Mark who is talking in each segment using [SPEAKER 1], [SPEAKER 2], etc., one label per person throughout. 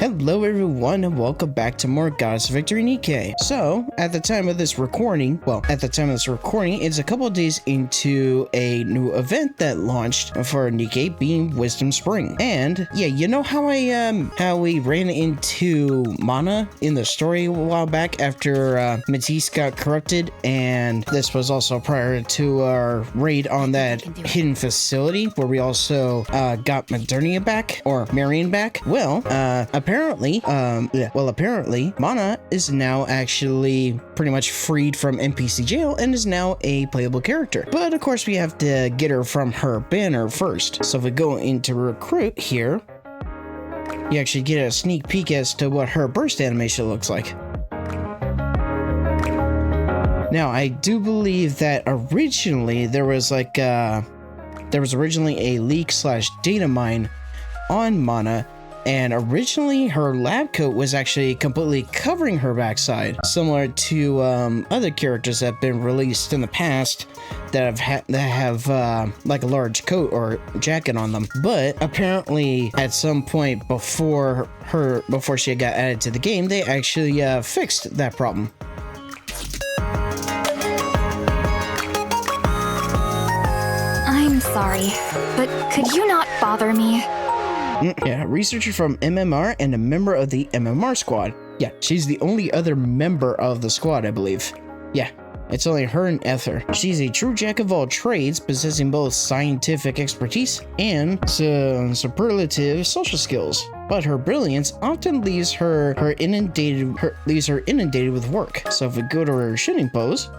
[SPEAKER 1] Hello everyone and welcome back to more Goddess Victory NIKKE. So, at the time of this recording, it's a couple of days into a new event that launched for NIKKE, being Wisdom Spring. And yeah, you know how we ran into Mana in the story a while back after Matisse got corrupted, and this was also prior to our raid on that hidden facility where we also got Modernia back, or Marion back. Well, apparently Mana is now actually pretty much freed from NPC jail and is now a playable character. But of course we have to get her from her banner first. So if we go into recruit here, you actually get a sneak peek as to what her burst animation looks like. Now, I do believe that originally there was originally a leak / data mine on Mana, and originally her lab coat was actually completely covering her backside, similar to other characters that have been released in the past that have like a large coat or jacket on them. But apparently at some point before she got added to the game, they actually fixed that problem.
[SPEAKER 2] I'm sorry, but could you not bother me?
[SPEAKER 1] Yeah, researcher from MMR and a member of the MMR squad. Yeah, she's the only other member of the squad, I believe. Yeah, it's only her and Ether. She's a true jack of all trades, possessing both scientific expertise and some superlative social skills. But her brilliance often leaves her inundated with work. So if we go to her shooting pose,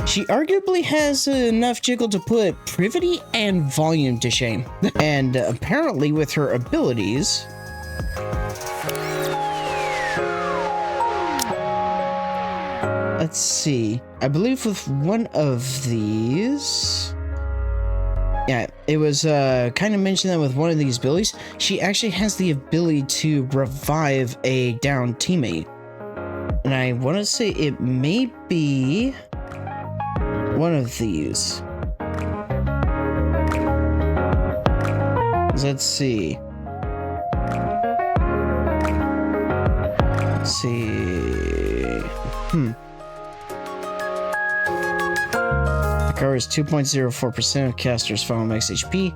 [SPEAKER 1] she arguably has enough jiggle to put Privity and Volume to shame. And apparently with her abilities, let's see, I believe with one of these, yeah, it was kind of mentioned that with one of these abilities, she actually has the ability to revive a downed teammate. And I want to say it may be one of these. Let's see. Recovers 2.04% of caster's final max HP.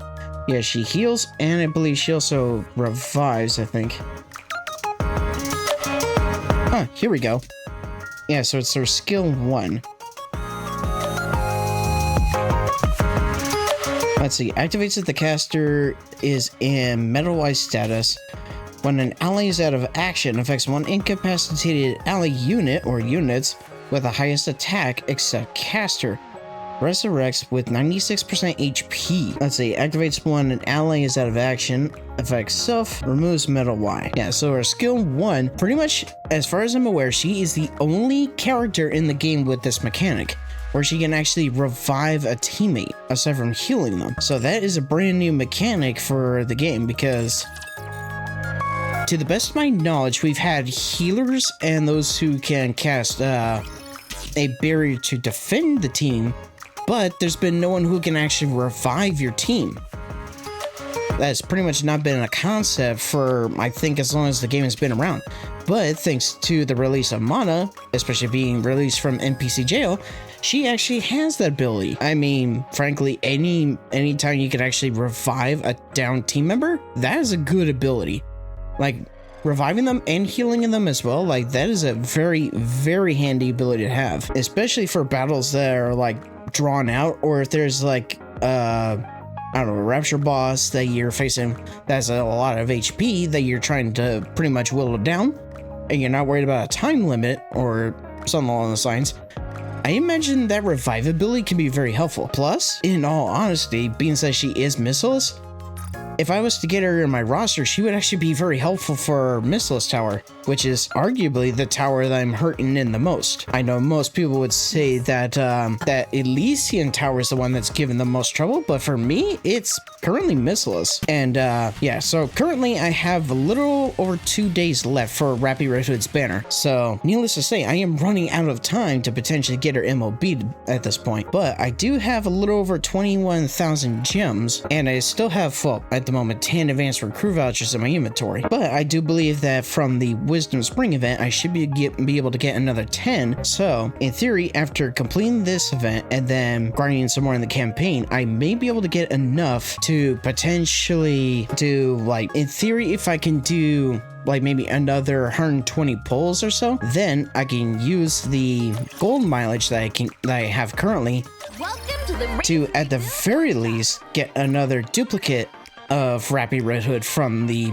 [SPEAKER 1] Yeah, she heals, and I believe she also revives, I think. Huh, here we go. Yeah, so it's her skill 1. Let's see, activates if the caster is in Metal-wise status. When an ally is out of action, affects one incapacitated ally unit or units with the highest attack except caster. Resurrects with 96% HP. Let's see, activates when an ally is out of action, affects self, removes Metal-Y. Yeah, so her skill 1, pretty much, as far as I'm aware, she is the only character in the game with this mechanic, where she can actually revive a teammate aside from healing them. So that is a brand new mechanic for the game, because to the best of my knowledge, we've had healers and those who can cast a barrier to defend the team, but there's been no one who can actually revive your team. That's pretty much not been a concept for, I think, as long as the game has been around. But thanks to the release of Mana, especially being released from NPC jail, she actually has that ability. I mean, frankly, anytime you can actually revive a down team member, that is a good ability. Like, reviving them and healing them as well, like, that is a very, very handy ability to have. Especially for battles that are, like, drawn out, or if there's, like, I don't know, a rapture boss that you're facing that has a lot of HP that you're trying to pretty much whittle down, and you're not worried about a time limit or something along those lines. I imagine that revivability can be very helpful. Plus, in all honesty, being that she is missileless, if I was to get her in my roster, she would actually be very helpful for Mistless Tower, which is arguably the tower that I'm hurting in the most. I know most people would say that that Elysian Tower is the one that's given the most trouble, but for me, it's currently Mistless. And yeah, so currently I have a little over 2 days left for Rappy Red Hood's banner. So needless to say, I am running out of time to potentially get her MOB'd at this point, but I do have a little over 21,000 gems, and I still have, well, at the moment, 10 advanced recruit vouchers in my inventory. But I do believe that from the Wisdom Spring event, I should be able to get another 10. So in theory, after completing this event and then grinding some more in the campaign, I may be able to get enough to potentially do, like, in theory, if I can do like maybe another 120 pulls or so, then I can use the gold mileage that I have currently to, at the very least, get another duplicate of Rappy Red Hood from the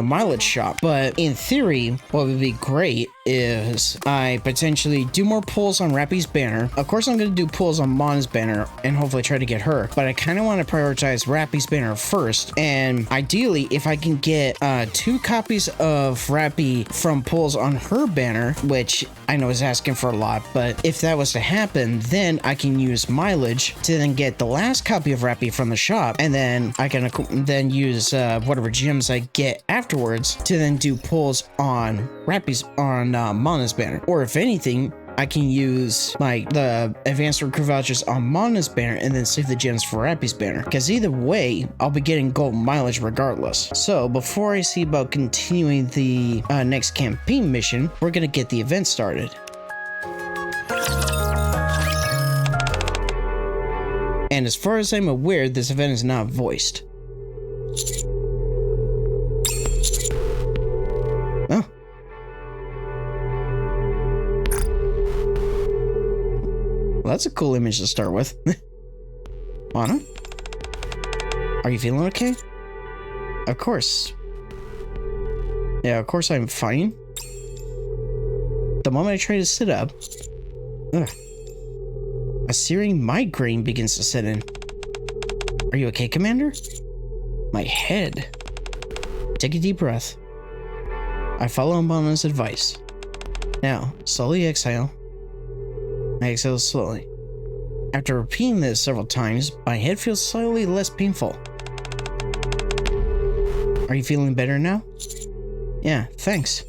[SPEAKER 1] mileage shop. But in theory, what would be great is I potentially do more pulls on Rappy's banner. Of course, I'm going to do pulls on Mon's banner and hopefully try to get her, but I kind of want to prioritize Rappy's banner first. And ideally, if I can get 2 copies of Rappy from pulls on her banner, which I know is asking for a lot, but if that was to happen, then I can use mileage to then get the last copy of Rappy from the shop, and then I can then use whatever gems I get afterwards to then do pulls on Mana's banner. Or if anything, I can use the advanced recruit vouchers on Mana's banner and then save the gems for Rappy's banner, because either way I'll be getting gold mileage regardless. So before I see about continuing the next campaign mission, we're gonna get the event started. And as far as I'm aware, this event is not voiced. Oh. Well, that's a cool image to start with. Mana? Are you feeling okay? Of course. Yeah, of course I'm fine. The moment I try to sit up, a searing migraine begins to set in. Are you okay, Commander? My head. Take a deep breath. I follow Mana's advice. Now, slowly exhale. I exhale slowly. After repeating this several times, my head feels slightly less painful. Are you feeling better now? Yeah, thanks.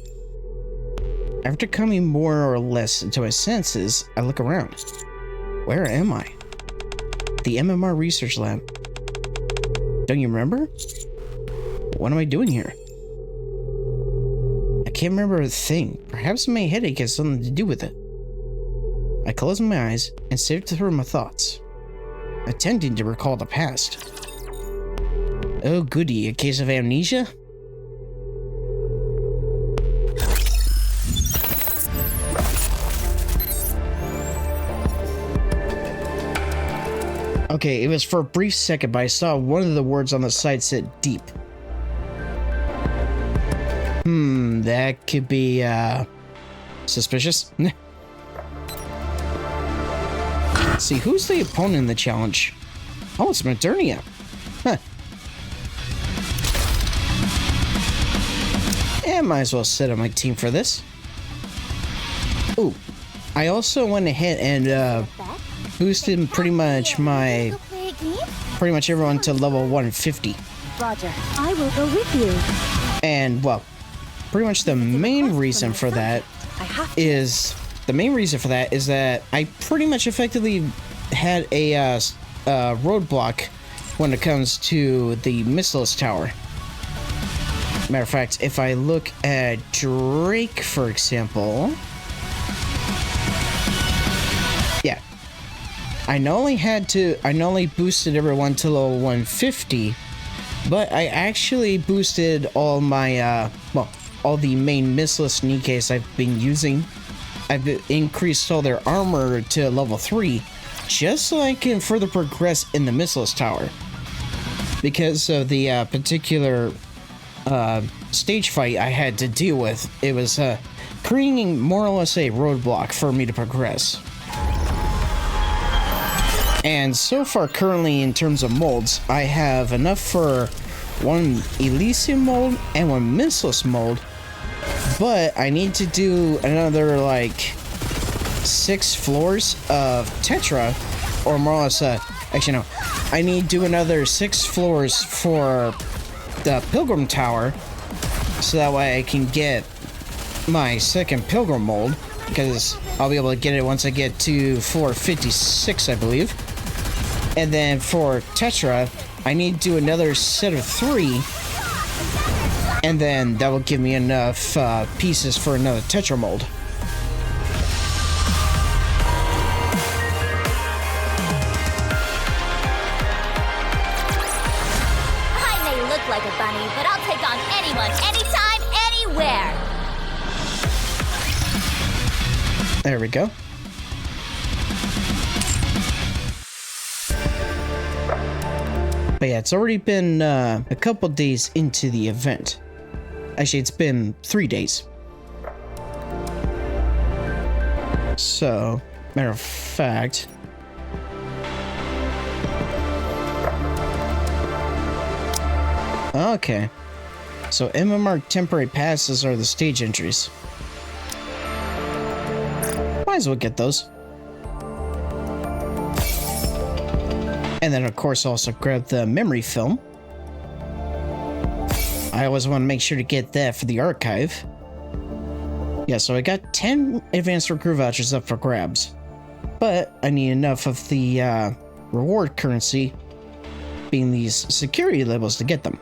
[SPEAKER 1] After coming more or less into my senses, I look around. Where am I? The MMR research lab. Don't you remember? What am I doing here? I can't remember a thing. Perhaps my headache has something to do with it. I close my eyes and sift through my thoughts, attempting to recall the past. Oh goody, a case of amnesia? Okay, it was for a brief second, but I saw one of the words on the side said deep. That could be, suspicious. See, who's the opponent in the challenge? Oh, it's Modernia. Huh. Yeah, might as well sit on my team for this. Ooh, I also went ahead and, boosted pretty much everyone to level 150.
[SPEAKER 3] Roger, I will go with you.
[SPEAKER 1] And well, pretty much the main reason for that is that I pretty much effectively had a roadblock when it comes to the Mistless Tower. Matter of fact, if I look at Drake, for example, yeah, I not only boosted everyone to level 150, but I actually boosted all my, all the main Mistless NIKKEs I've been using. I've increased all their armor to level 3, just so I can further progress in the Mistless Tower. Because of the particular stage fight I had to deal with, it was creating more or less a roadblock for me to progress. And so far, currently, in terms of molds, I have enough for one Elysium mold, and one Mistless mold. But I need to do another like 6 floors of Tetra, or more or less, actually no, I need to do another 6 floors for the Pilgrim Tower, so that way I can get my second Pilgrim mold, because I'll be able to get it once I get to floor 56, I believe. And then for Tetra, I need to do another set of 3, and then that will give me enough pieces for another Tetra mold.
[SPEAKER 4] I may look like a bunny, but I'll take on anyone, anytime, anywhere.
[SPEAKER 1] There we go. But yeah, it's already been a couple days into the event. Actually, it's been 3 days. So, matter of fact, okay. So MMR temporary passes are the stage entries. Might as well get those. And then, of course, also grab the memory film. I always want to make sure to get that for the archive. Yeah, so I got 10 advanced recruit vouchers up for grabs. But I need enough of the reward currency, being these security labels, to get them.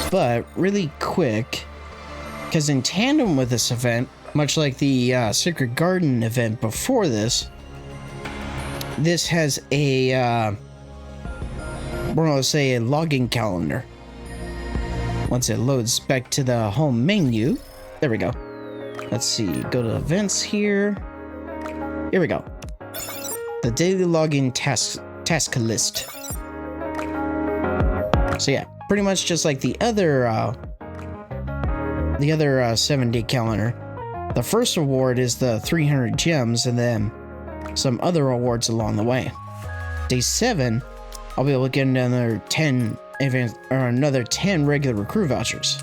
[SPEAKER 1] But really quick, because in tandem with this event, much like the Secret Garden event before this, this has a, we're going to say a login calendar. Once it loads back to the home menu, there we go. Let's see, go to events here. Here we go. The daily login task list. So yeah, pretty much just like the other 7-day calendar. The first reward is the 300 gems, and then some other rewards along the way. Day 7, I'll be able to get another 10 advanced, or another 10 regular recruit vouchers.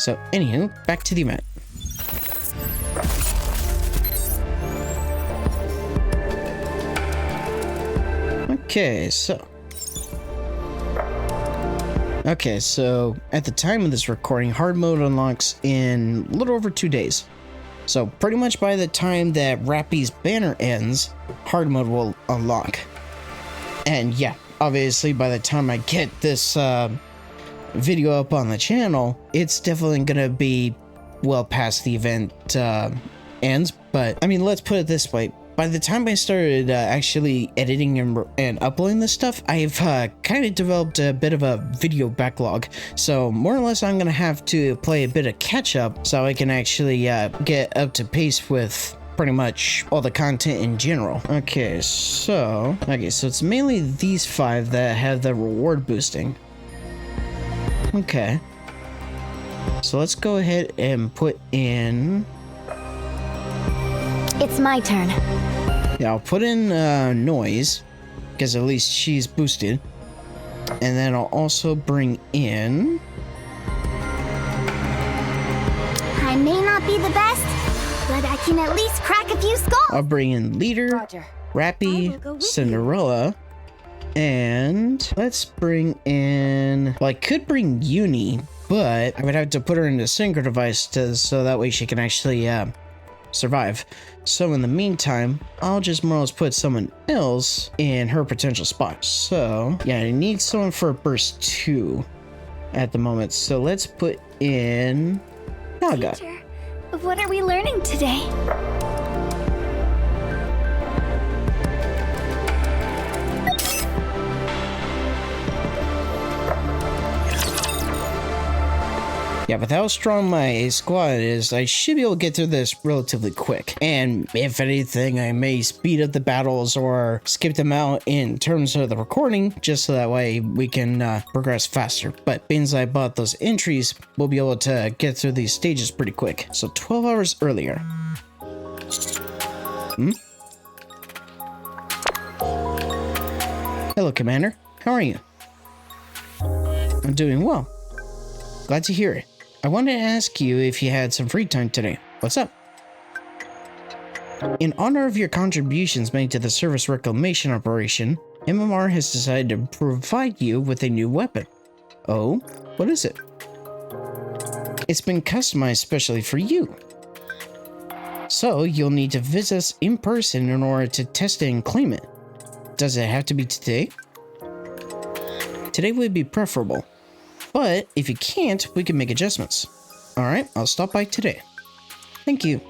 [SPEAKER 1] So, anywho, back to the event. Okay, so at the time of this recording, hard mode unlocks in a little over 2 days. So pretty much by the time that Rappy's banner ends, hard mode will unlock. And yeah, obviously by the time I get this video up on the channel, it's definitely gonna be well past the event ends. But I mean, let's put it this way. By the time I started actually editing and uploading this stuff, I've kind of developed a bit of a video backlog. So more or less, I'm going to have to play a bit of catch up so I can actually get up to pace with pretty much all the content in general. Okay, so it's mainly these 5 that have the reward boosting. Okay. So let's go ahead and put in...
[SPEAKER 2] It's my turn.
[SPEAKER 1] Yeah, I'll put in noise, because at least she's boosted. And then I'll also bring in...
[SPEAKER 2] I may not be the best, but I can at least crack a few skulls.
[SPEAKER 1] I'll bring in Leader,
[SPEAKER 3] Roger.
[SPEAKER 1] Rappy, Cinderella, and let's bring in... Well, I could bring Uni, but I would have to put her into a synchro device so that way she can actually survive. So in the meantime, I'll just more or less put someone else in her potential spot. So yeah, I need someone for burst 2 at the moment. So let's put in Naga.
[SPEAKER 2] Teacher, what are we learning today?
[SPEAKER 1] Yeah, with how strong my squad is, I should be able to get through this relatively quick. And if anything, I may speed up the battles or skip them out in terms of the recording, just so that way we can progress faster. But being as I bought those entries, we'll be able to get through these stages pretty quick. So 12 hours earlier. Hello, Commander. How are you? I'm doing well. Glad to hear it. I wanted to ask you if you had some free time today. What's up? In honor of your contributions made to the service reclamation operation, MMR has decided to provide you with a new weapon. Oh, what is it? It's been customized specially for you. So you'll need to visit us in person in order to test it and claim it. Does it have to be today? Today would be preferable. But if you can't, we can make adjustments. Alright, I'll stop by today. Thank you.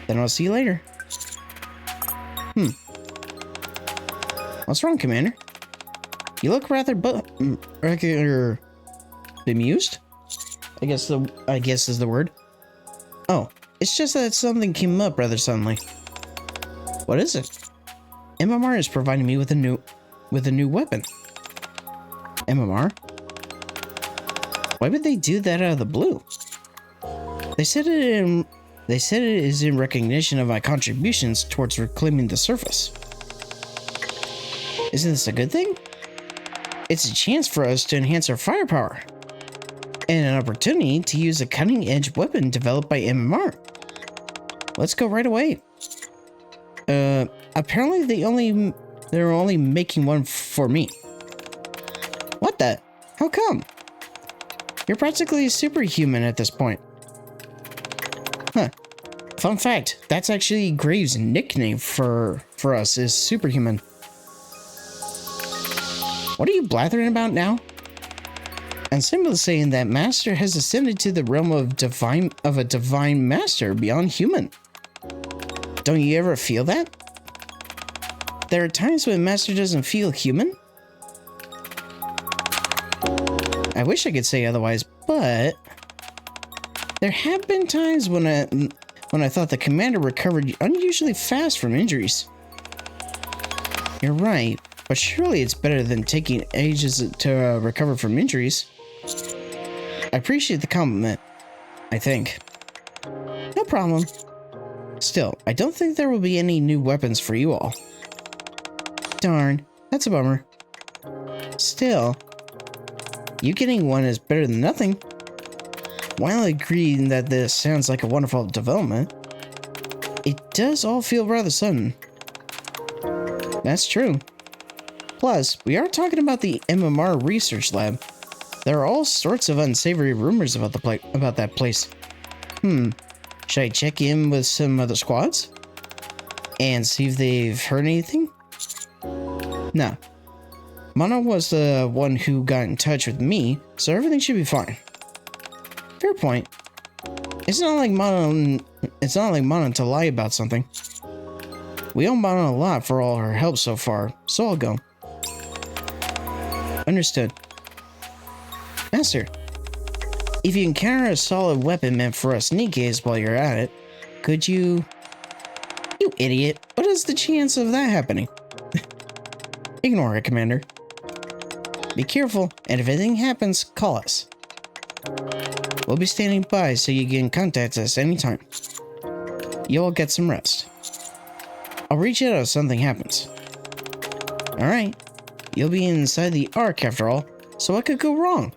[SPEAKER 1] Then I'll see you later. What's wrong, Commander? You look rather bemused? I guess is the word. Oh, it's just that something came up rather suddenly. What is it? MMR is providing me with a new weapon. MMR? Why would they do that out of the blue? They said it is in recognition of my contributions towards reclaiming the surface. Isn't this a good thing? It's a chance for us to enhance our firepower. And an opportunity to use a cutting-edge weapon developed by MMR. Let's go right away. Apparently they're only making one for me. What the? How come? You're practically a superhuman at this point. Huh. Fun fact, that's actually Graves' nickname for us is superhuman. What are you blathering about now? I'm simply saying that Master has ascended to the realm of a divine master beyond human. Don't you ever feel that? There are times when Master doesn't feel human. I wish I could say otherwise, but there have been times when I thought the Commander recovered unusually fast from injuries. You're right, but surely it's better than taking ages to recover from injuries. I appreciate the compliment, I think. No problem. Still, I don't think there will be any new weapons for you all. Darn, that's a bummer. Still, you getting one is better than nothing. While agreeing that this sounds like a wonderful development, it does all feel rather sudden. That's true. Plus, we are talking about the MMR research lab. There are all sorts of unsavory rumors about that place. Should I check in with some other squads? And see if they've heard anything? No. Mono was the one who got in touch with me, so everything should be fine. Fair point. It's not like Mono to lie about something. We owe Mono a lot for all her help so far, so I'll go. Understood. Master, if you encounter a solid weapon meant for us NIKKEs while you're at it, could you... You idiot, what is the chance of that happening? Ignore it, Commander. Be careful, and if anything happens, call us. We'll be standing by so you can contact us anytime. You'll get some rest. I'll reach out if something happens. Alright, you'll be inside the Ark after all, so what could go wrong?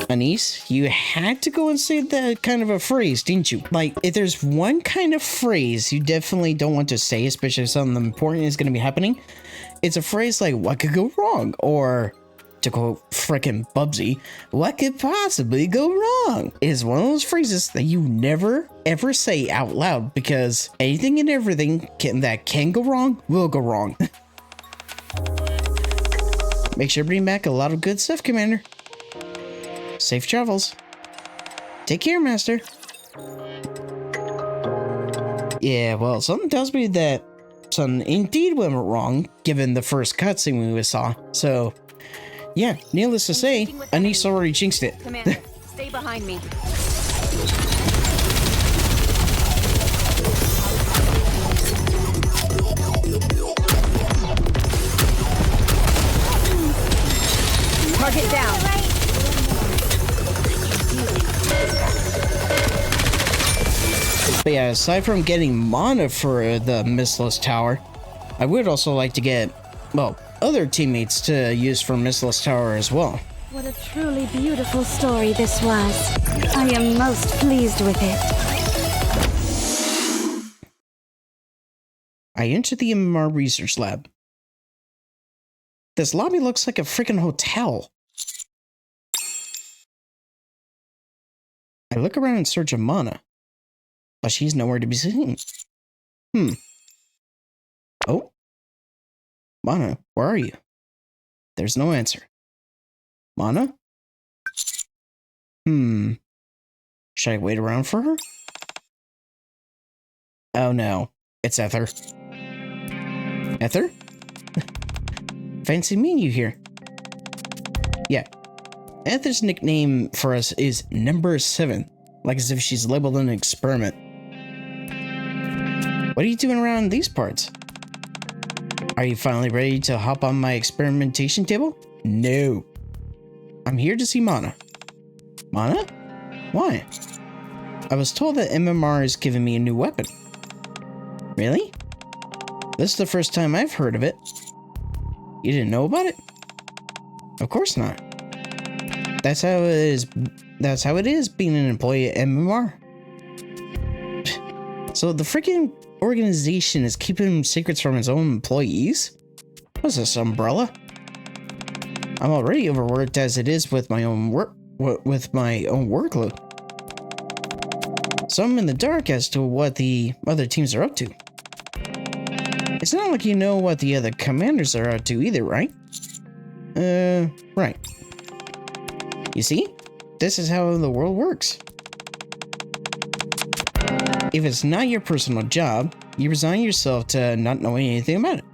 [SPEAKER 1] Anise, you had to go and say that kind of a phrase, didn't you? Like, if there's one kind of phrase you definitely don't want to say, especially if something important is going to be happening, it's a phrase like, what could go wrong? Or, to quote frickin' Bubsy, what could possibly go wrong? It is one of those phrases that you never, ever say out loud, because anything and everything that can go wrong, will go wrong. Make sure to bring back a lot of good stuff, Commander. Safe travels. Take care, Master. Yeah, well, something tells me that something indeed went wrong, given the first cutscene we saw. So, yeah, needless to say, Anise already jinxed it.
[SPEAKER 3] Commander, stay behind me. Target down.
[SPEAKER 1] But yeah, aside from getting mana for the Mistless Tower, I would also like to get, well, other teammates to use for Mistless Tower as well.
[SPEAKER 5] What a truly beautiful story this was. I am most pleased with it.
[SPEAKER 1] I entered the MMR research lab. This lobby looks like a freaking hotel. I look around in search of Mana, but she's nowhere to be seen. Oh? Mana, where are you? There's no answer. Mana? Should I wait around for her? Oh no, it's Ether. Ether? Fancy meeting you here. Yeah. Ether's nickname for us is Number 7, like as if she's labeled an experiment. What are you doing around these parts? Are you finally ready to hop on my experimentation table? No. I'm here to see Mana. Mana? Why? I was told that MMR is giving me a new weapon. Really? This is the first time I've heard of it. You didn't know about it? Of course not. That's how it is being an employee at MMR. So the freaking organization is keeping secrets from its own employees? What's this, umbrella? I'm already overworked as it is with my own workload. So I'm in the dark as to what the other teams are up to. It's not like you know what the other commanders are up to either, right? Right. You see? This is how the world works. If it's not your personal job, you resign yourself to not knowing anything about it.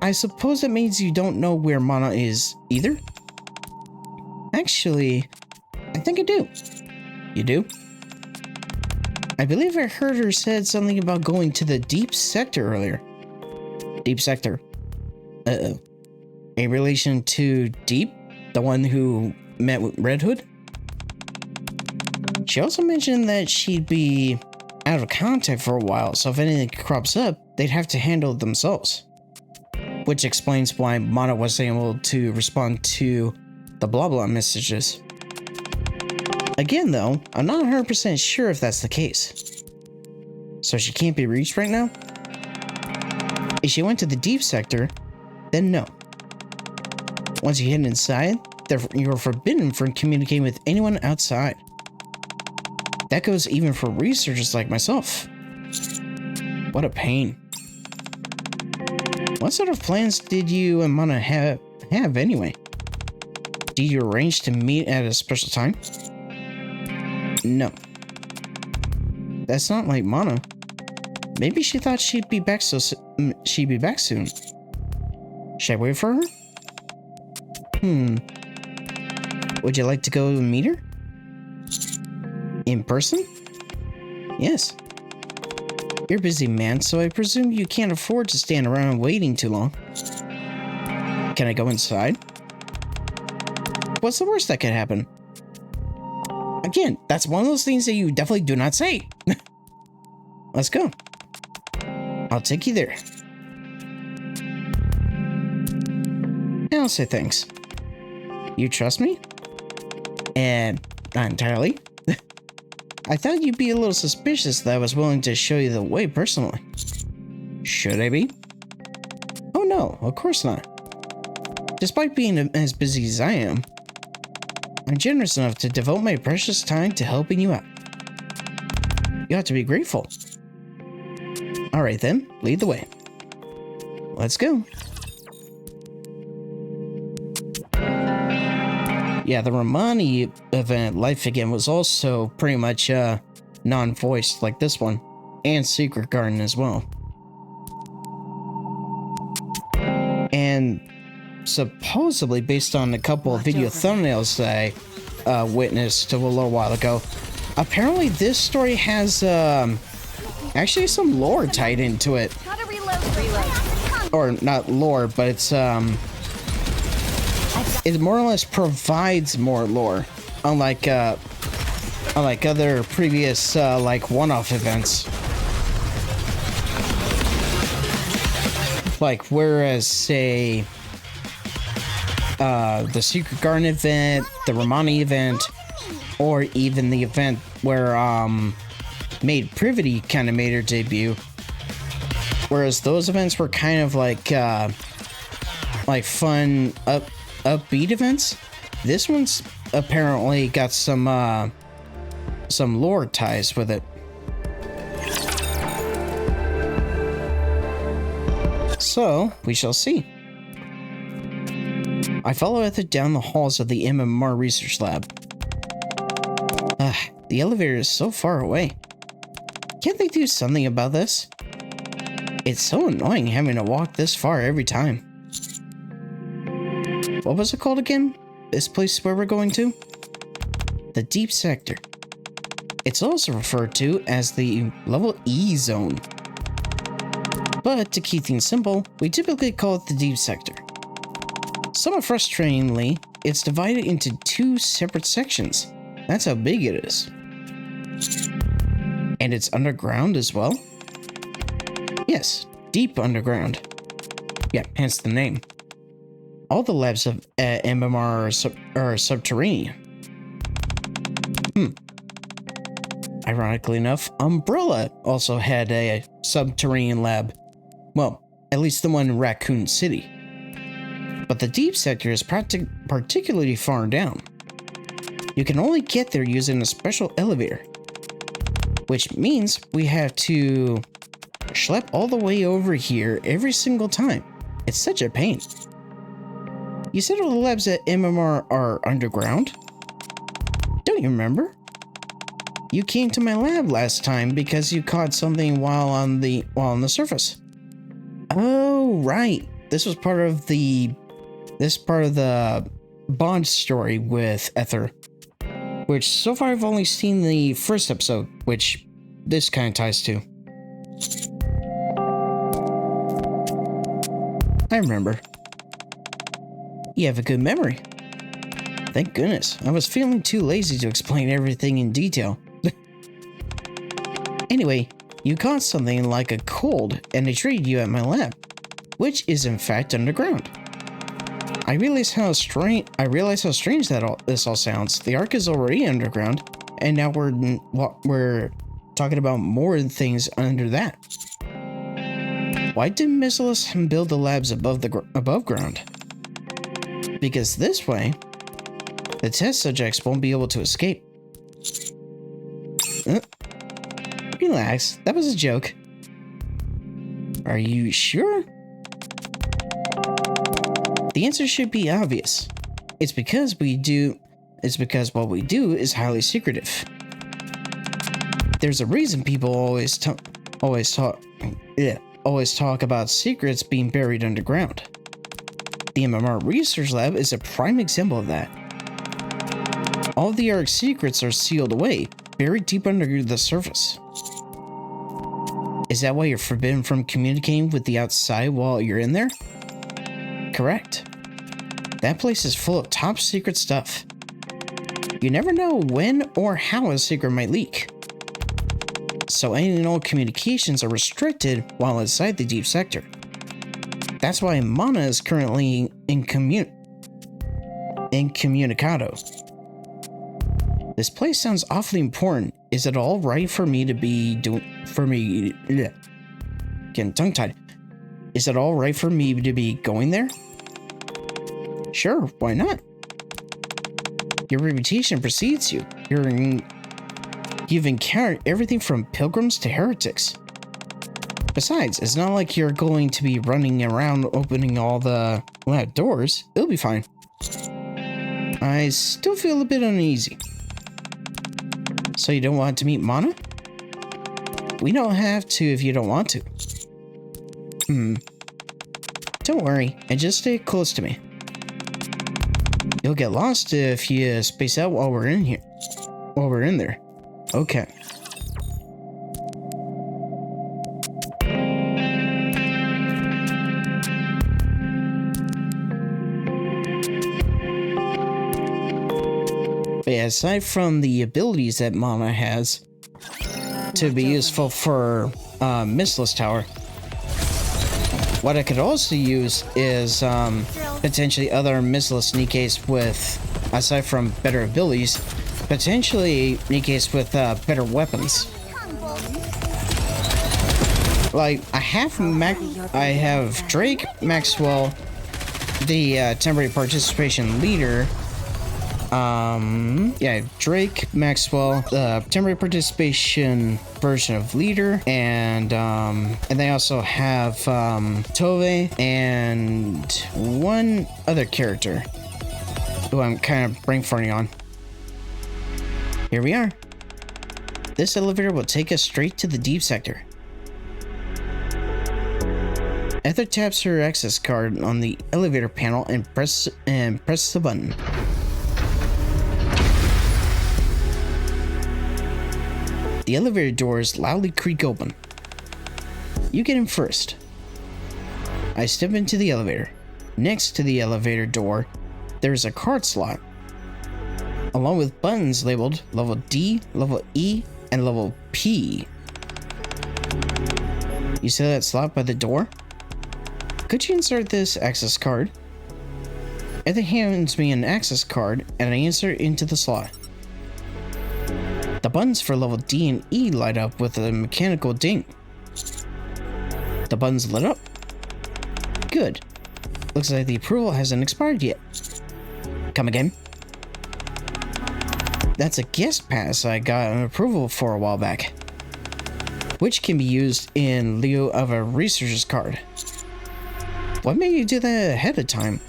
[SPEAKER 1] I suppose that means you don't know where Mana is either? Actually, I think I do. You do? I believe I heard her said something about going to the deep sector earlier. Deep sector. Uh-oh. In relation to Deep, the one who met with Red Hood? She also mentioned that she'd be out of contact for a while, so if anything crops up, they'd have to handle it themselves. Which explains why Mana wasn't able to respond to the blah blah messages. Again though, I'm not 100% sure if that's the case. So she can't be reached right now? If she went to the deep sector, then no. Once you head inside, you're forbidden from communicating with anyone outside. That goes even for researchers like myself. What a pain. What sort of plans did you and Mana have anyway? Did you arrange to meet at a special time? No. That's not like Mana. Maybe she thought she'd be back soon. Should I wait for her? Would you like to go meet her? In person? Yes. You're a busy man, so I presume you can't afford to stand around waiting too long. Can I go inside? What's the worst that could happen? Again, that's one of those things that you definitely do not say. Let's go. I'll take you there. And I'll say thanks. You trust me? And not entirely. I thought you'd be a little suspicious that I was willing to show you the way personally. Should I be? Oh no, of course not. Despite being as busy as I am, I'm generous enough to devote my precious time to helping you out. You ought to be grateful. Alright then, lead the way. Let's go. Yeah, the Romani event, Life Again, was also pretty much non-voiced like this one, and Secret Garden as well. And supposedly, based on a couple of video thumbnails that I witnessed a little while ago, apparently this story has actually some lore tied into it.
[SPEAKER 4] Gotta reload.
[SPEAKER 1] Or not lore, but it's it more or less provides more lore, unlike other previous like one-off events. Like, whereas, say, the Secret Garden event, the Romani event, or even the event where, Maid Privity kind of made her debut. Whereas those events were kind of like fun, upbeat events. This one's apparently got some lore ties with it. So, we shall see. I follow Ether down the halls of the MMR research lab. The elevator is so far away. Can't they do something about this? It's so annoying having to walk this far every time. What was it called again? This place where we're going to? The Deep Sector. It's also referred to as the Level E Zone. But to keep things simple, we typically call it the Deep Sector. Somewhat frustratingly, it's divided into 2 separate sections. That's how big it is. And it's underground as well? Yes, deep underground. Yeah, hence the name. All the labs of MMR are subterranean. Ironically enough, Umbrella also had a subterranean lab. Well, at least the one in Raccoon City. But the Deep Sector is particularly far down. You can only get there using a special elevator. Which means we have to schlep all the way over here every single time. It's such a pain. You said all the labs at MMR are underground? Don't you remember? You came to my lab last time because you caught something while on the surface. Oh, right. This was part of the Bond story with Ether. Which so far I've only seen the first episode, which this kind of ties to. I remember. You have a good memory. Thank goodness. I was feeling too lazy to explain everything in detail. Anyway, you caught something like a cold and they treated you at my lab, which is in fact underground. I realize how strange this all sounds. The Ark is already underground, and now we're talking about more things under that. Why didn't Missile build the labs above ground? Because this way, the test subjects won't be able to escape. Relax, that was a joke. Are you sure? The answer should be obvious. It's because what we do is highly secretive. There's a reason people always talk about secrets being buried underground. The MMR Research Lab is a prime example of that. All of the Ark's secrets are sealed away, buried deep under the surface. Is that why you're forbidden from communicating with the outside while you're in there? Correct. That place is full of top secret stuff. You never know when or how a secret might leak. So any and all communications are restricted while inside the Deep Sector. That's why Mana is currently incommunicado. This place sounds awfully important. Is it all right for me to be getting tongue-tied? Is it all right for me to be going there? Sure, why not? Your reputation precedes you. You've encountered everything from pilgrims to heretics. Besides, it's not like you're going to be running around opening all the lab doors. It'll be fine. I still feel a bit uneasy. So you don't want to meet Mana? We don't have to if you don't want to. Don't worry, and just stay close to me. You'll get lost if you space out while we're in here. While we're in there. Okay. But yeah, aside from the abilities that Mana has to be useful for Mistless Tower, What I could also use is potentially other missileless NIKKEs with, aside from better abilities, potentially NIKKEs with better weapons. Like I have Drake Maxwell, the temporary participation leader. Yeah, Drake Maxwell, the temporary participation version of leader, and they also have Tove and one other character who I'm kind of brain farting on. Here we are. This elevator will take us straight to the deep sector. Ether taps her access card on the elevator panel and press the button. The elevator doors loudly creak open. You get in first. I step into the elevator. Next to the elevator door, there is a card slot, along with buttons labeled level D, level E, and level P. You see that slot by the door? Could you insert this access card? Ethan hands me an access card, and I insert it into the slot. The buttons for level D and E light up with a mechanical ding. The buttons lit up. Good. Looks like the approval hasn't expired yet. Come again? That's a guest pass I got an approval for a while back, which can be used in lieu of a researcher's card. What made you do that ahead of time?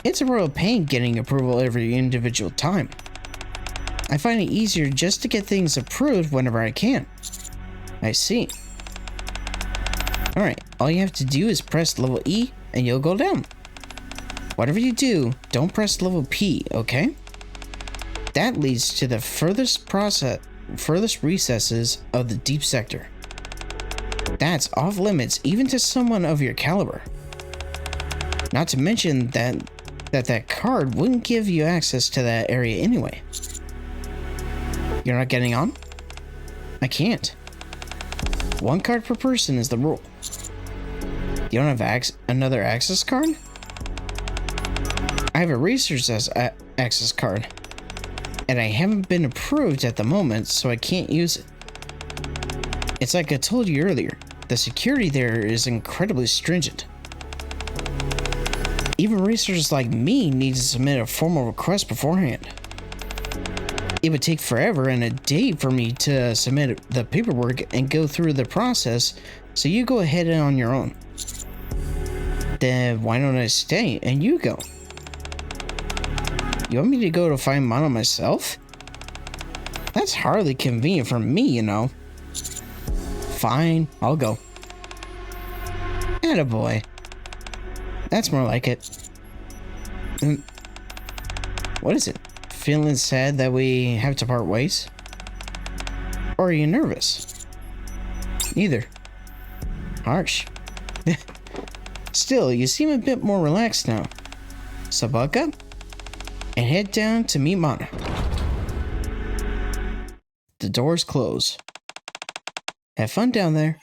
[SPEAKER 1] It's a royal pain getting approval every individual time. I find it easier just to get things approved whenever I can. I see. Alright, all you have to do is press level E and you'll go down. Whatever you do, don't press level P, okay? That leads to the furthest recesses of the deep sector. That's off limits even to someone of your caliber. Not to mention that card wouldn't give you access to that area anyway. You're not getting on? I can't. One card per person is the rule. You don't have another access card? I have a researcher's access card, and I haven't been approved at the moment, so I can't use it. It's like I told you earlier, the security there is incredibly stringent. Even researchers like me need to submit a formal request beforehand. It would take forever and a day for me to submit the paperwork and go through the process, so you go ahead and on your own. Then why don't I stay and you go? You want me to go to find Mono myself? That's hardly convenient for me, you know. Fine, I'll go. Attaboy. That's more like it. What is it? Feeling sad that we have to part ways? Or are you nervous? Neither. Harsh. Still, you seem a bit more relaxed now. So buck up and head down to meet Mana. The doors close. Have fun down there.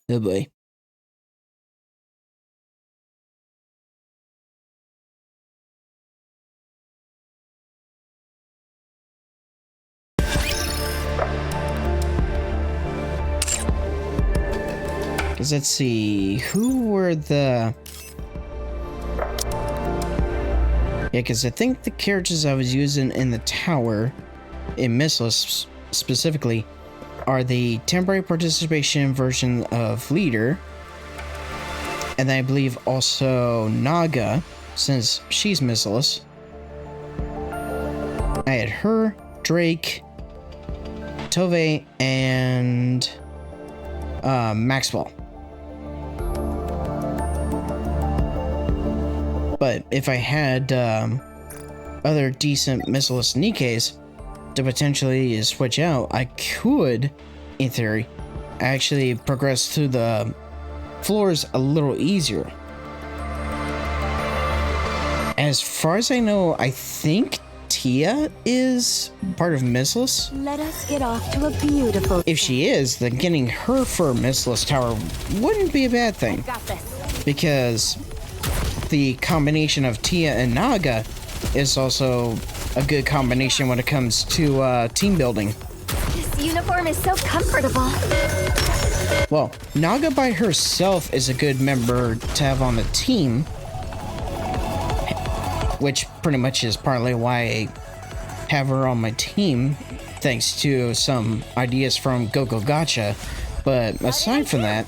[SPEAKER 1] Oh boy. Let's see, who were the... Yeah, because I think the characters I was using in the tower, in Missless specifically, are the temporary participation version of Leader, and I believe also Naga, since she's Missless. I had her, Drake, Tove, and Maxwell. But if I had other decent missileless NIKKEs to potentially switch out, I could, in theory, actually progress through the floors a little easier. As far as I know, I think Tia is part of Missless?
[SPEAKER 5] Let us get off to a beautiful...
[SPEAKER 1] If she is, then getting her for a Missless Tower wouldn't be a bad thing.
[SPEAKER 3] Got this.
[SPEAKER 1] Because the combination of Tia and Naga is also a good combination when it comes to team building.
[SPEAKER 2] This uniform is so comfortable.
[SPEAKER 1] Well, Naga by herself is a good member to have on the team, which pretty much is partly why I have her on my team, thanks to some ideas from Gacha. But aside from that,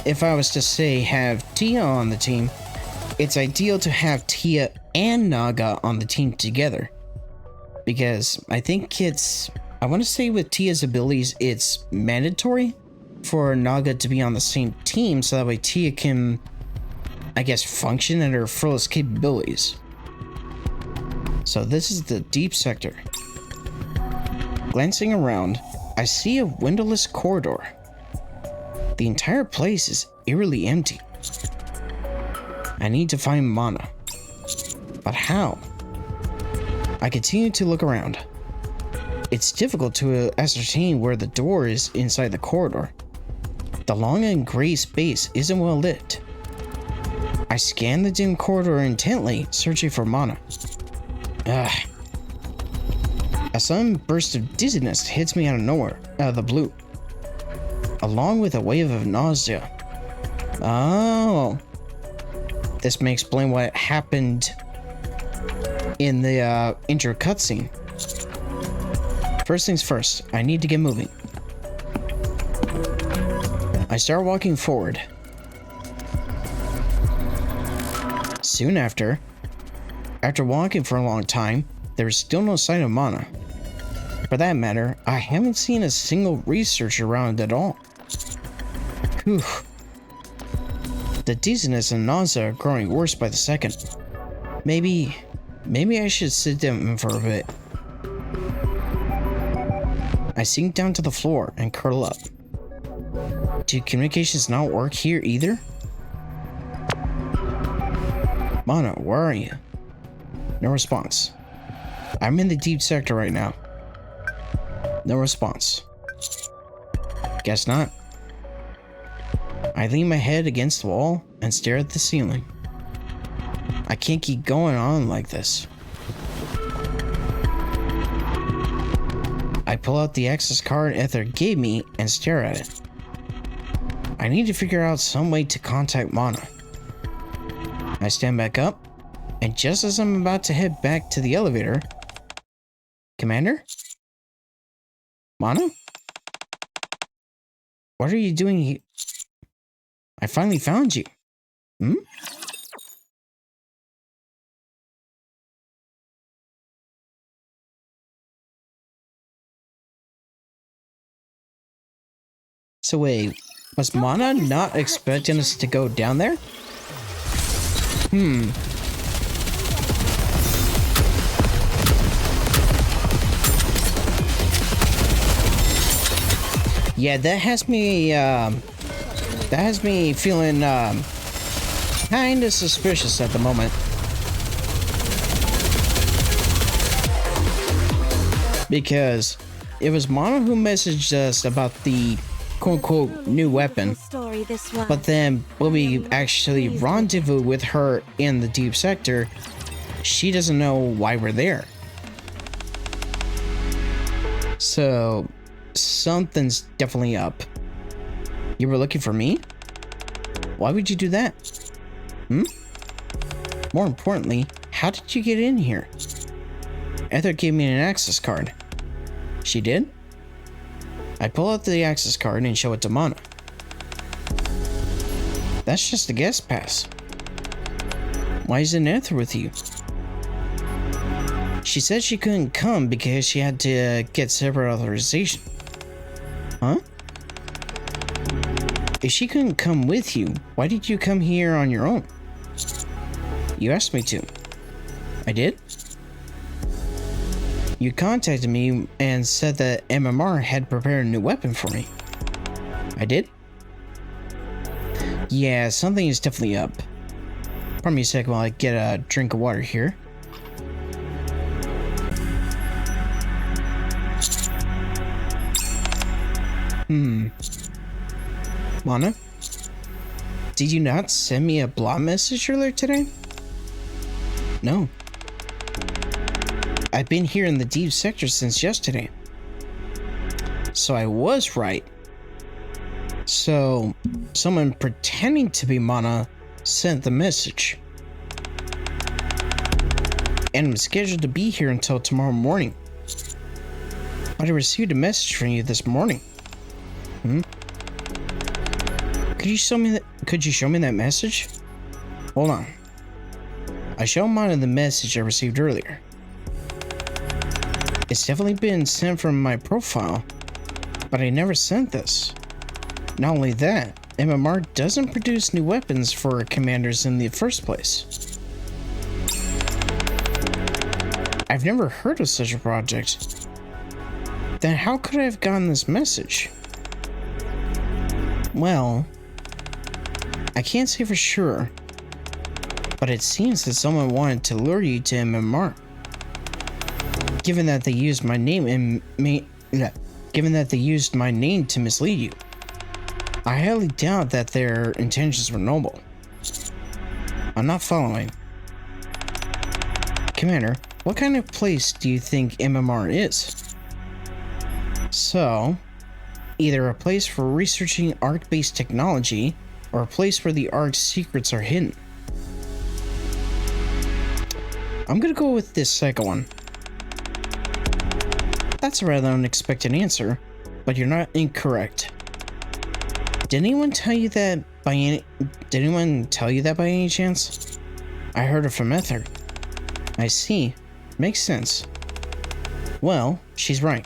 [SPEAKER 1] if I was to say have Tia on the team, it's ideal to have Tia and Naga on the team together. Because I think I want to say with Tia's abilities, it's mandatory for Naga to be on the same team so that way Tia can, I guess, function at her fullest capabilities. So this is the deep sector. Glancing around, I see a windowless corridor. The entire place is eerily empty. I need to find Mana. But how? I continue to look around. It's difficult to ascertain where the door is inside the corridor. The long and gray space isn't well lit. I scan the dim corridor intently, searching for Mana. A sudden burst of dizziness hits me out of nowhere, out of the blue, along with a wave of nausea. Oh, this may explain what happened in the intro cutscene. First things first, I need to get moving. I start walking forward. Soon after walking for a long time, there is still no sign of Mana. For that matter, I haven't seen a single researcher around at all. Whew. The dizziness and nausea are growing worse by the second. Maybe I should sit down for a bit. I sink down to the floor and curl up. Do communications not work here either? Mana, where are you? No response. I'm in the deep sector right now. No response. Guess not. I lean my head against the wall and stare at the ceiling. I can't keep going on like this. I pull out the access card Ether gave me and stare at it. I need to figure out some way to contact Mana. I stand back up, and just as I'm about to head back to the elevator... Commander? Mana? What are you doing here? I finally found you. Hmm? So wait, was Mana not expecting us to go down there? Yeah, that has me feeling kinda suspicious at the moment. Because it was Mana who messaged us about the quote-unquote new weapon, but then when we actually rendezvous with her in the deep sector, she doesn't know why we're there. So something's definitely up. You were looking for me? Why would you do that? More importantly, how did you get in here? Ether gave me an access card. She did? I pull out the access card and show it to Mana. That's just a guest pass. Why isn't Ether with you? She said she couldn't come because she had to get separate authorization. Huh? If she couldn't come with you, why did you come here on your own? You asked me to. I did? You contacted me and said that MMR had prepared a new weapon for me. I did? Yeah, something is definitely up. Pardon me a sec while I get a drink of water here. Mana? Did you not send me a blah message earlier today? No. I've been here in the deep sector since yesterday. So I was right. So, someone pretending to be Mana sent the message. And I'm scheduled to be here until tomorrow morning. But I received a message from you this morning. Could you show me that message? Hold on. I showed Mana the message I received earlier. It's definitely been sent from my profile, but I never sent this. Not only that, MMR doesn't produce new weapons for commanders in the first place. I've never heard of such a project. Then how could I have gotten this message? Well, I can't say for sure, but it seems that someone wanted to lure you to MMR. Given that they used my name to mislead you, I highly doubt that their intentions were noble. I'm not following. Commander, what kind of place do you think MMR is? So, either a place for researching ARC-based technology, or a place where the ARC's secrets are hidden. I'm gonna go with this second one. That's a rather unexpected answer, but you're not incorrect. Did anyone tell you that by any chance? I heard it from Ether. I see. Makes sense. Well, she's right.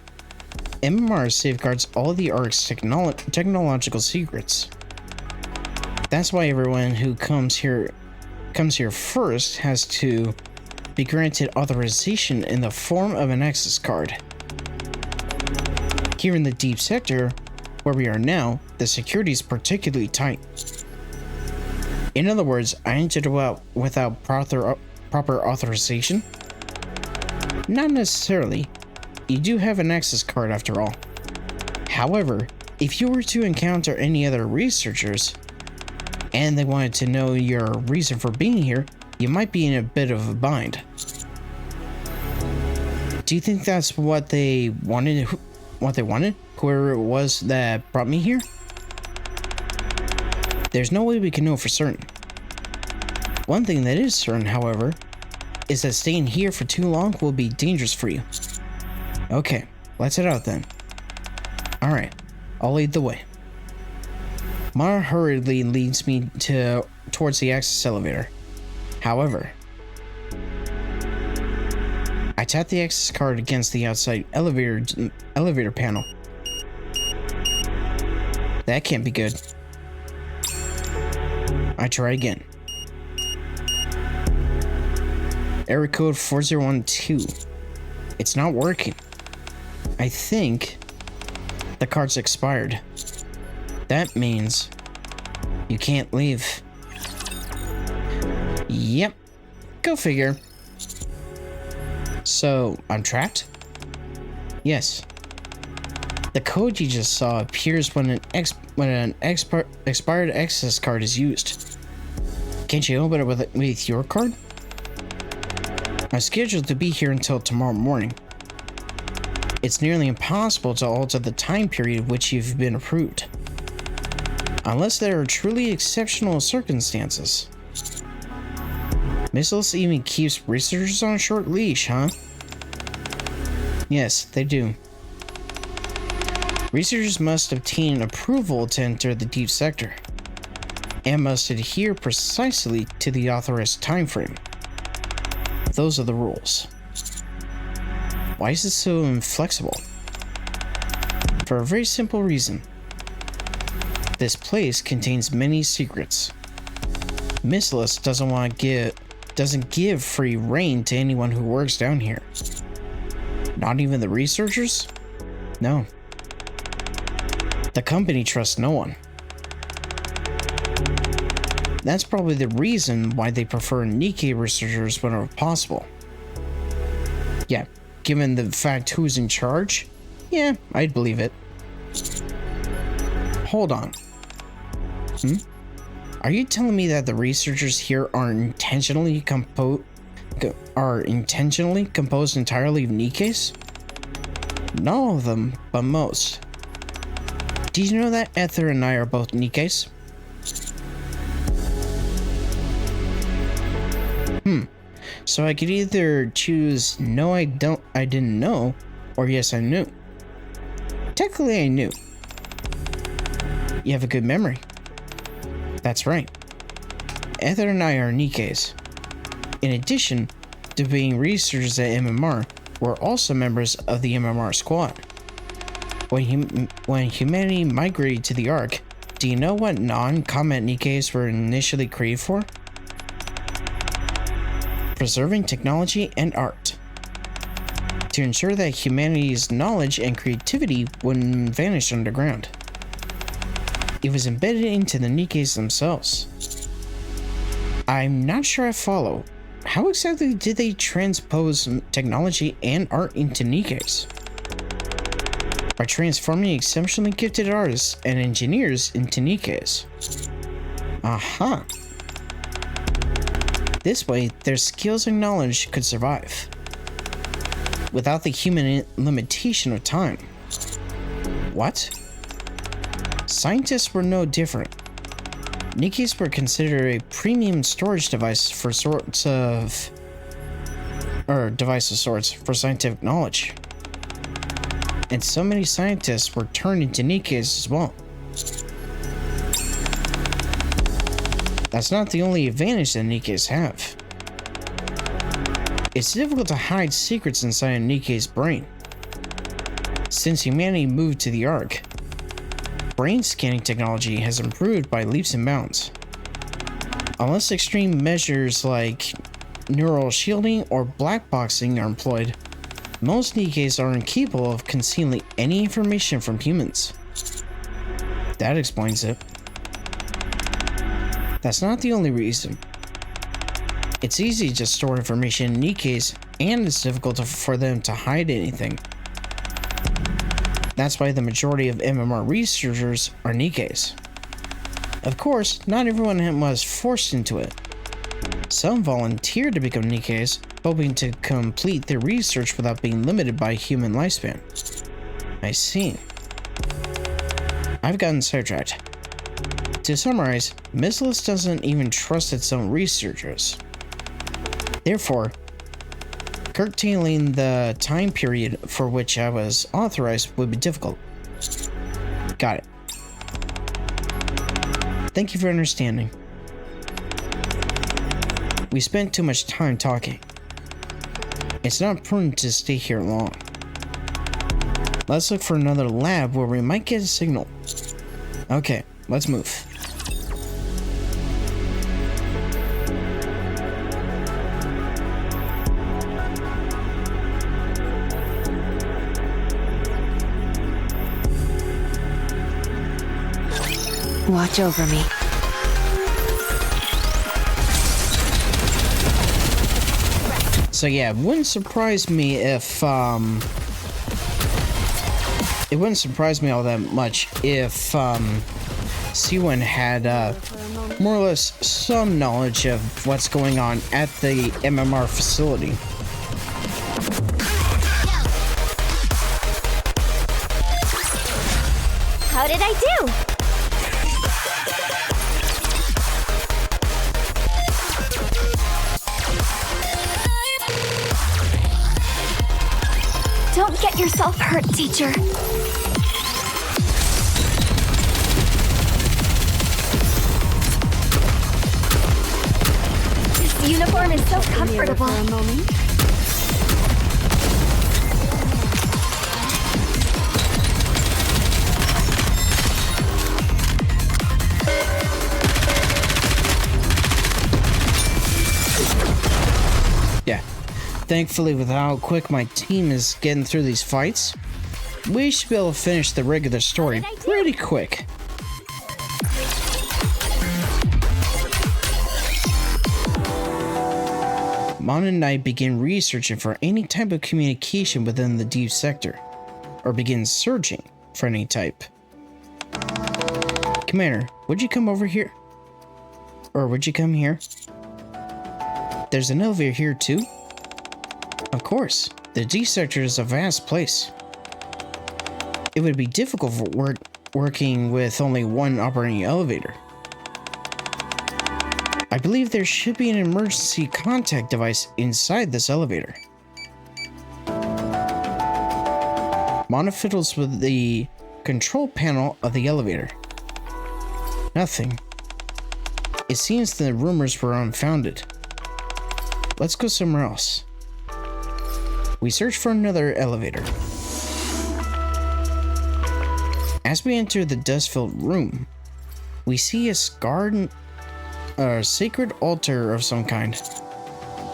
[SPEAKER 1] MMR safeguards all of the ARC's technological secrets. That's why everyone who comes here first has to be granted authorization in the form of an access card. Here in the deep sector, where we are now, the security is particularly tight. In other words, I entered without proper authorization? Not necessarily. You do have an access card after all. However, if you were to encounter any other researchers, and they wanted to know your reason for being here, you might be in a bit of a bind. Do you think that's what they wanted? Whoever it was that brought me here? There's no way we can know for certain. One thing that is certain, however, is that staying here for too long will be dangerous for you. Okay, let's head out then. Alright, I'll lead the way. Mara hurriedly leads me towards the access elevator. However, I tap the access card against the outside elevator panel. That can't be good. I try again. Error code 4012. It's not working. I think the card's expired. That means you can't leave. Yep. Go figure. So, I'm trapped? Yes. The code you just saw appears when an expired access card is used. Can't you open it with your card? I'm scheduled to be here until tomorrow morning. It's nearly impossible to alter the time period which you've been approved. Unless there are truly exceptional circumstances. Missiles even keeps researchers on a short leash, huh? Yes, they do. Researchers must obtain approval to enter the deep sector, and must adhere precisely to the authorized time frame. Those are the rules. Why is it so inflexible? For a very simple reason. This place contains many secrets. Missless doesn't give free rein to anyone who works down here. Not even the researchers? No. The company trusts no one. That's probably the reason why they prefer NIKKE researchers whenever possible. Yeah, given the fact who's in charge, yeah, I'd believe it. Hold on. Are you telling me that the researchers here are intentionally composed entirely of NIKKEs? Not all of them, but most. Did you know that Ether and I are both NIKKEs? So I could either choose no I didn't know, or yes I knew. Technically I knew. You have a good memory. That's right. Ether and I are NIKKEs. In addition to being researchers at MMR, we're also members of the MMR squad. When humanity migrated to the Ark, do you know what non-combat NIKKEs were initially created for? Preserving technology and art. To ensure that humanity's knowledge and creativity wouldn't vanish underground. It was embedded into the NIKKEs themselves. I'm not sure I follow. How exactly did they transpose technology and art into NIKKEs? By transforming exceptionally gifted artists and engineers into NIKKEs. Aha. This way, their skills and knowledge could survive, without the human limitation of time. What? Scientists were no different. NIKKEs were considered a premium storage device for device of sorts for scientific knowledge. And so many scientists were turned into NIKKEs as well. That's not the only advantage that NIKKEs have. It's difficult to hide secrets inside a NIKKE's brain. Since humanity moved to the Ark, brain scanning technology has improved by leaps and bounds. Unless extreme measures like neural shielding or black boxing are employed, most NIKKEs are incapable of concealing any information from humans. That explains it. That's not the only reason. It's easy to store information in NIKKEs, and it's difficult for them to hide anything. That's why the majority of MMR researchers are NIKKEs. Of course, not everyone was forced into it. Some volunteered to become NIKKEs, hoping to complete their research without being limited by human lifespan. I see. I've gotten sidetracked. To summarize, Missilus doesn't even trust its own researchers. Therefore, curtailing the time period for which I was authorized would be difficult. Got it. Thank you for understanding. We spent too much time talking. It's not prudent to stay here long. Let's look for another lab where we might get a signal. Okay, let's move.
[SPEAKER 5] Watch over me.
[SPEAKER 1] So yeah, it wouldn't surprise me if it wouldn't surprise me all that much if C1 had more or less some knowledge of what's going on at the MMR facility.
[SPEAKER 4] How did I do?
[SPEAKER 2] Don't get yourself hurt, teacher. This uniform is so comfortable.
[SPEAKER 5] For a moment.
[SPEAKER 1] Yeah. Thankfully, with how quick my team is getting through these fights, we should be able to finish the regular story pretty quick. Mon and I begin researching for any type of communication within the deep sector, or begin searching for any type. Commander, would you come over here? Or would you come here? There's an elevator here too? Of course, the D sector is a vast place. It would be difficult for working with only one operating elevator. I believe there should be an emergency contact device inside this elevator. Mana fiddles with the control panel of the elevator. Nothing. It seems the rumors were unfounded. Let's go somewhere else. We search for another elevator. As we enter the dust-filled room, we see a scarred, sacred altar of some kind.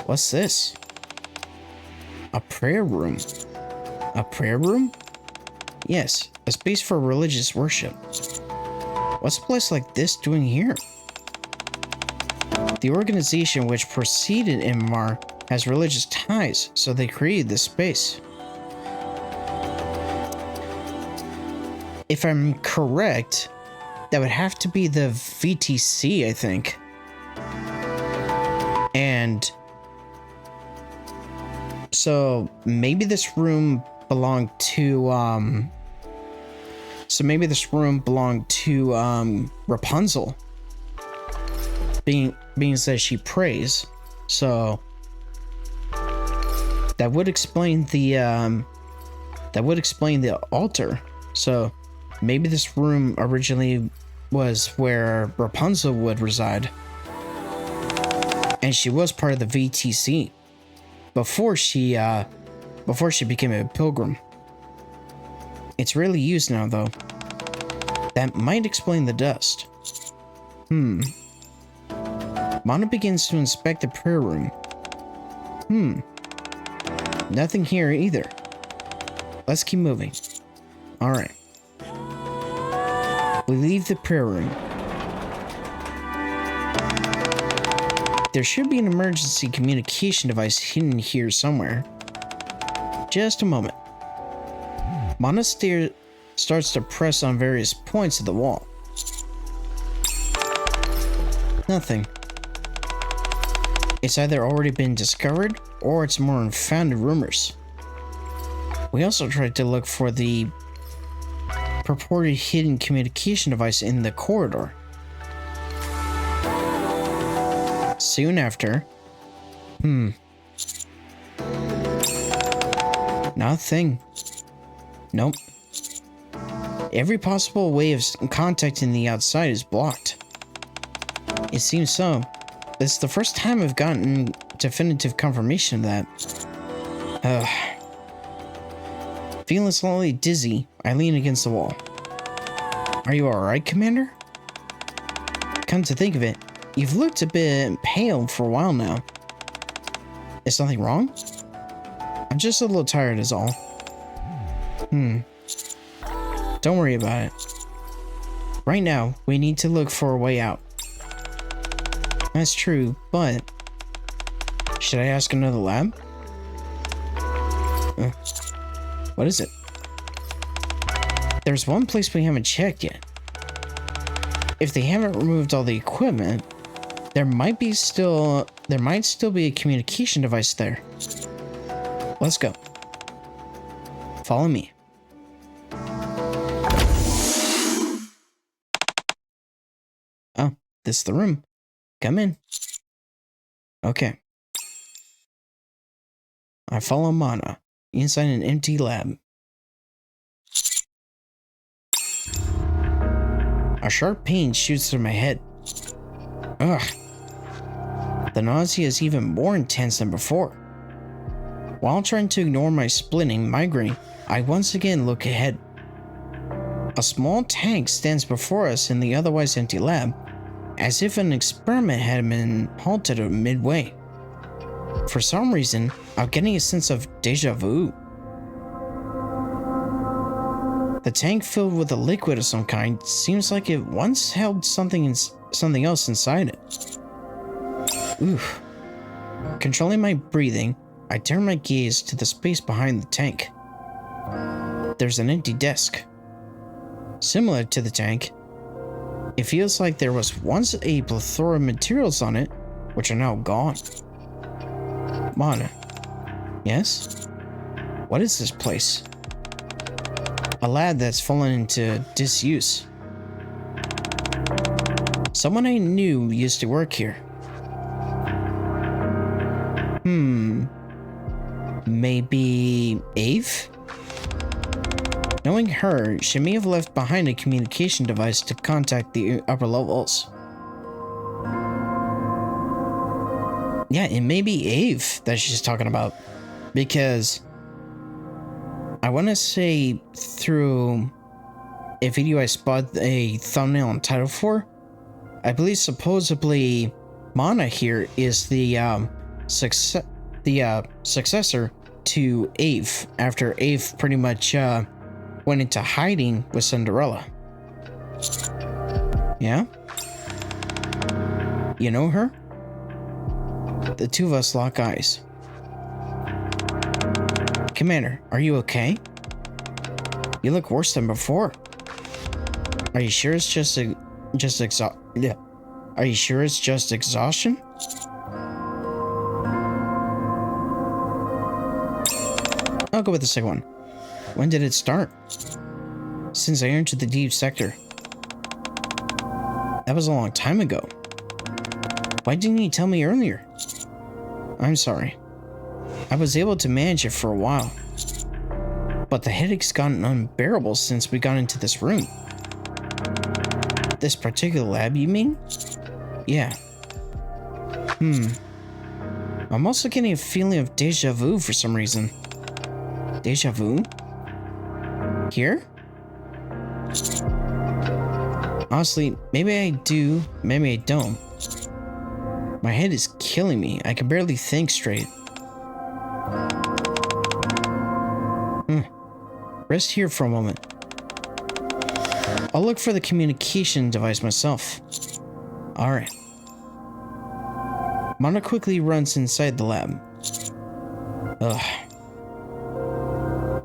[SPEAKER 1] What's this? A prayer room. A prayer room? Yes, a space for religious worship. What's a place like this doing here? The organization which preceded MMR has religious ties, so they created this space. If I'm correct, that would have to be the VTC, I think. And so maybe this room belonged to Rapunzel. Being that she prays, so that would explain the altar. So maybe this room originally was where Rapunzel would reside, and she was part of the VTC before she became a pilgrim. It's rarely used now, though. That might explain the dust. Mana begins to inspect the prayer room. Nothing here either. Let's keep moving. Alright. We leave the prayer room. There should be an emergency communication device hidden here somewhere. Just a moment. Mana starts to press on various points of the wall. Nothing. It's either already been discovered, or it's more unfounded rumors. We also tried to look for the purported hidden communication device in the corridor. Soon after, nothing. Nope. Every possible way of contacting the outside is blocked. It seems so. It's the first time I've gotten definitive confirmation of that. Feeling slightly dizzy, I lean against the wall. Are you alright, Commander? Come to think of it, you've looked a bit pale for a while now. Is something wrong? I'm just a little tired is all. Don't worry about it. Right now, we need to look for a way out. That's true, but should I ask another lab? What is it? There's one place we haven't checked yet. If they haven't removed all the equipment, there might still be a communication device there. Let's go. Follow me. Oh, this is the room. Come in. Okay. I follow Mana inside an empty lab. A sharp pain shoots through my head. Ugh. The nausea is even more intense than before. While trying to ignore my splitting migraine, I once again look ahead. A small tank stands before us in the otherwise empty lab, as if an experiment had been halted midway. For some reason, I'm getting a sense of deja vu. The tank filled with a liquid of some kind seems like it once held something else inside it. Oof. Controlling my breathing, I turn my gaze to the space behind the tank. There's an empty desk. Similar to the tank, It feels like there was once a plethora of materials on it, which are now gone. Mana. Yes? What is this place? A lab that's fallen into disuse. Someone I knew used to work here. Maybe Ave? Knowing her, she may have left behind a communication device to contact the upper levels. Yeah, it may be Ave that she's talking about. Because I want to say through a video I spotted a thumbnail and title for, I believe supposedly Mana here is the successor to Ave after Ave pretty much went into hiding with Cinderella. Yeah? You know her? The two of us lock eyes. Commander, are you okay? You look worse than before. Are you sure it's just Are you sure it's just exhaustion? I'll go with the second one. When did it start? Since I entered the deep sector. That was a long time ago. Why didn't you tell me earlier? I'm sorry. I was able to manage it for a while. But the headache's gotten unbearable since we got into this room. This particular lab, you mean? Yeah. I'm also getting a feeling of deja vu for some reason. Deja vu? Here? Honestly, maybe I do, maybe I don't. My head is killing me. I can barely think straight. Rest here for a moment. I'll look for the communication device myself. Alright. Mana quickly runs inside the lab.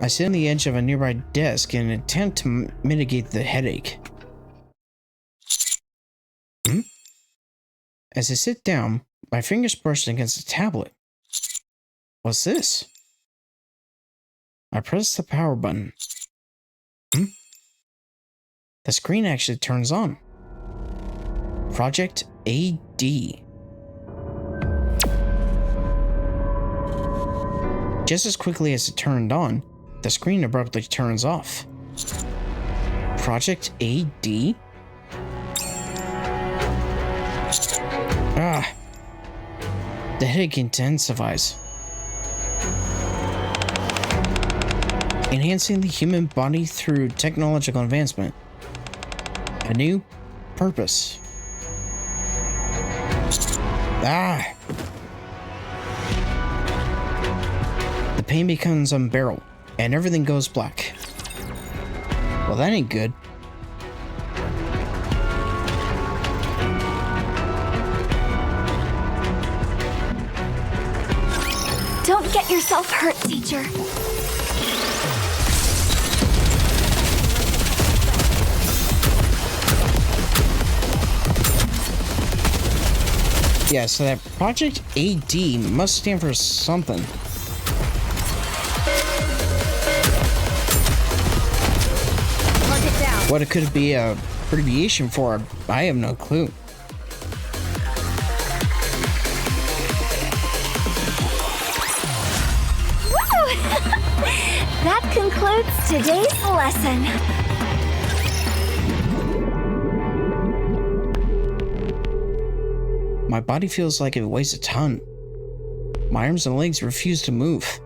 [SPEAKER 1] I sit on the edge of a nearby desk in an attempt to mitigate the headache. As I sit down, my fingers brush against the tablet. What's this? I press the power button. The screen actually turns on. Project AD. Just as quickly as it turned on, the screen abruptly turns off. Project AD? The headache intensifies. Enhancing the human body through technological advancement. A new purpose. The pain becomes unbearable, and everything goes black. Well, that ain't good.
[SPEAKER 2] Don't get yourself hurt, teacher.
[SPEAKER 1] Yeah, so that Project AD must stand for something.
[SPEAKER 3] Target down.
[SPEAKER 1] What it could be a abbreviation for, I have no clue.
[SPEAKER 2] Woo! That concludes today's lesson.
[SPEAKER 1] My body feels like it weighs a ton. My arms and legs refuse to move.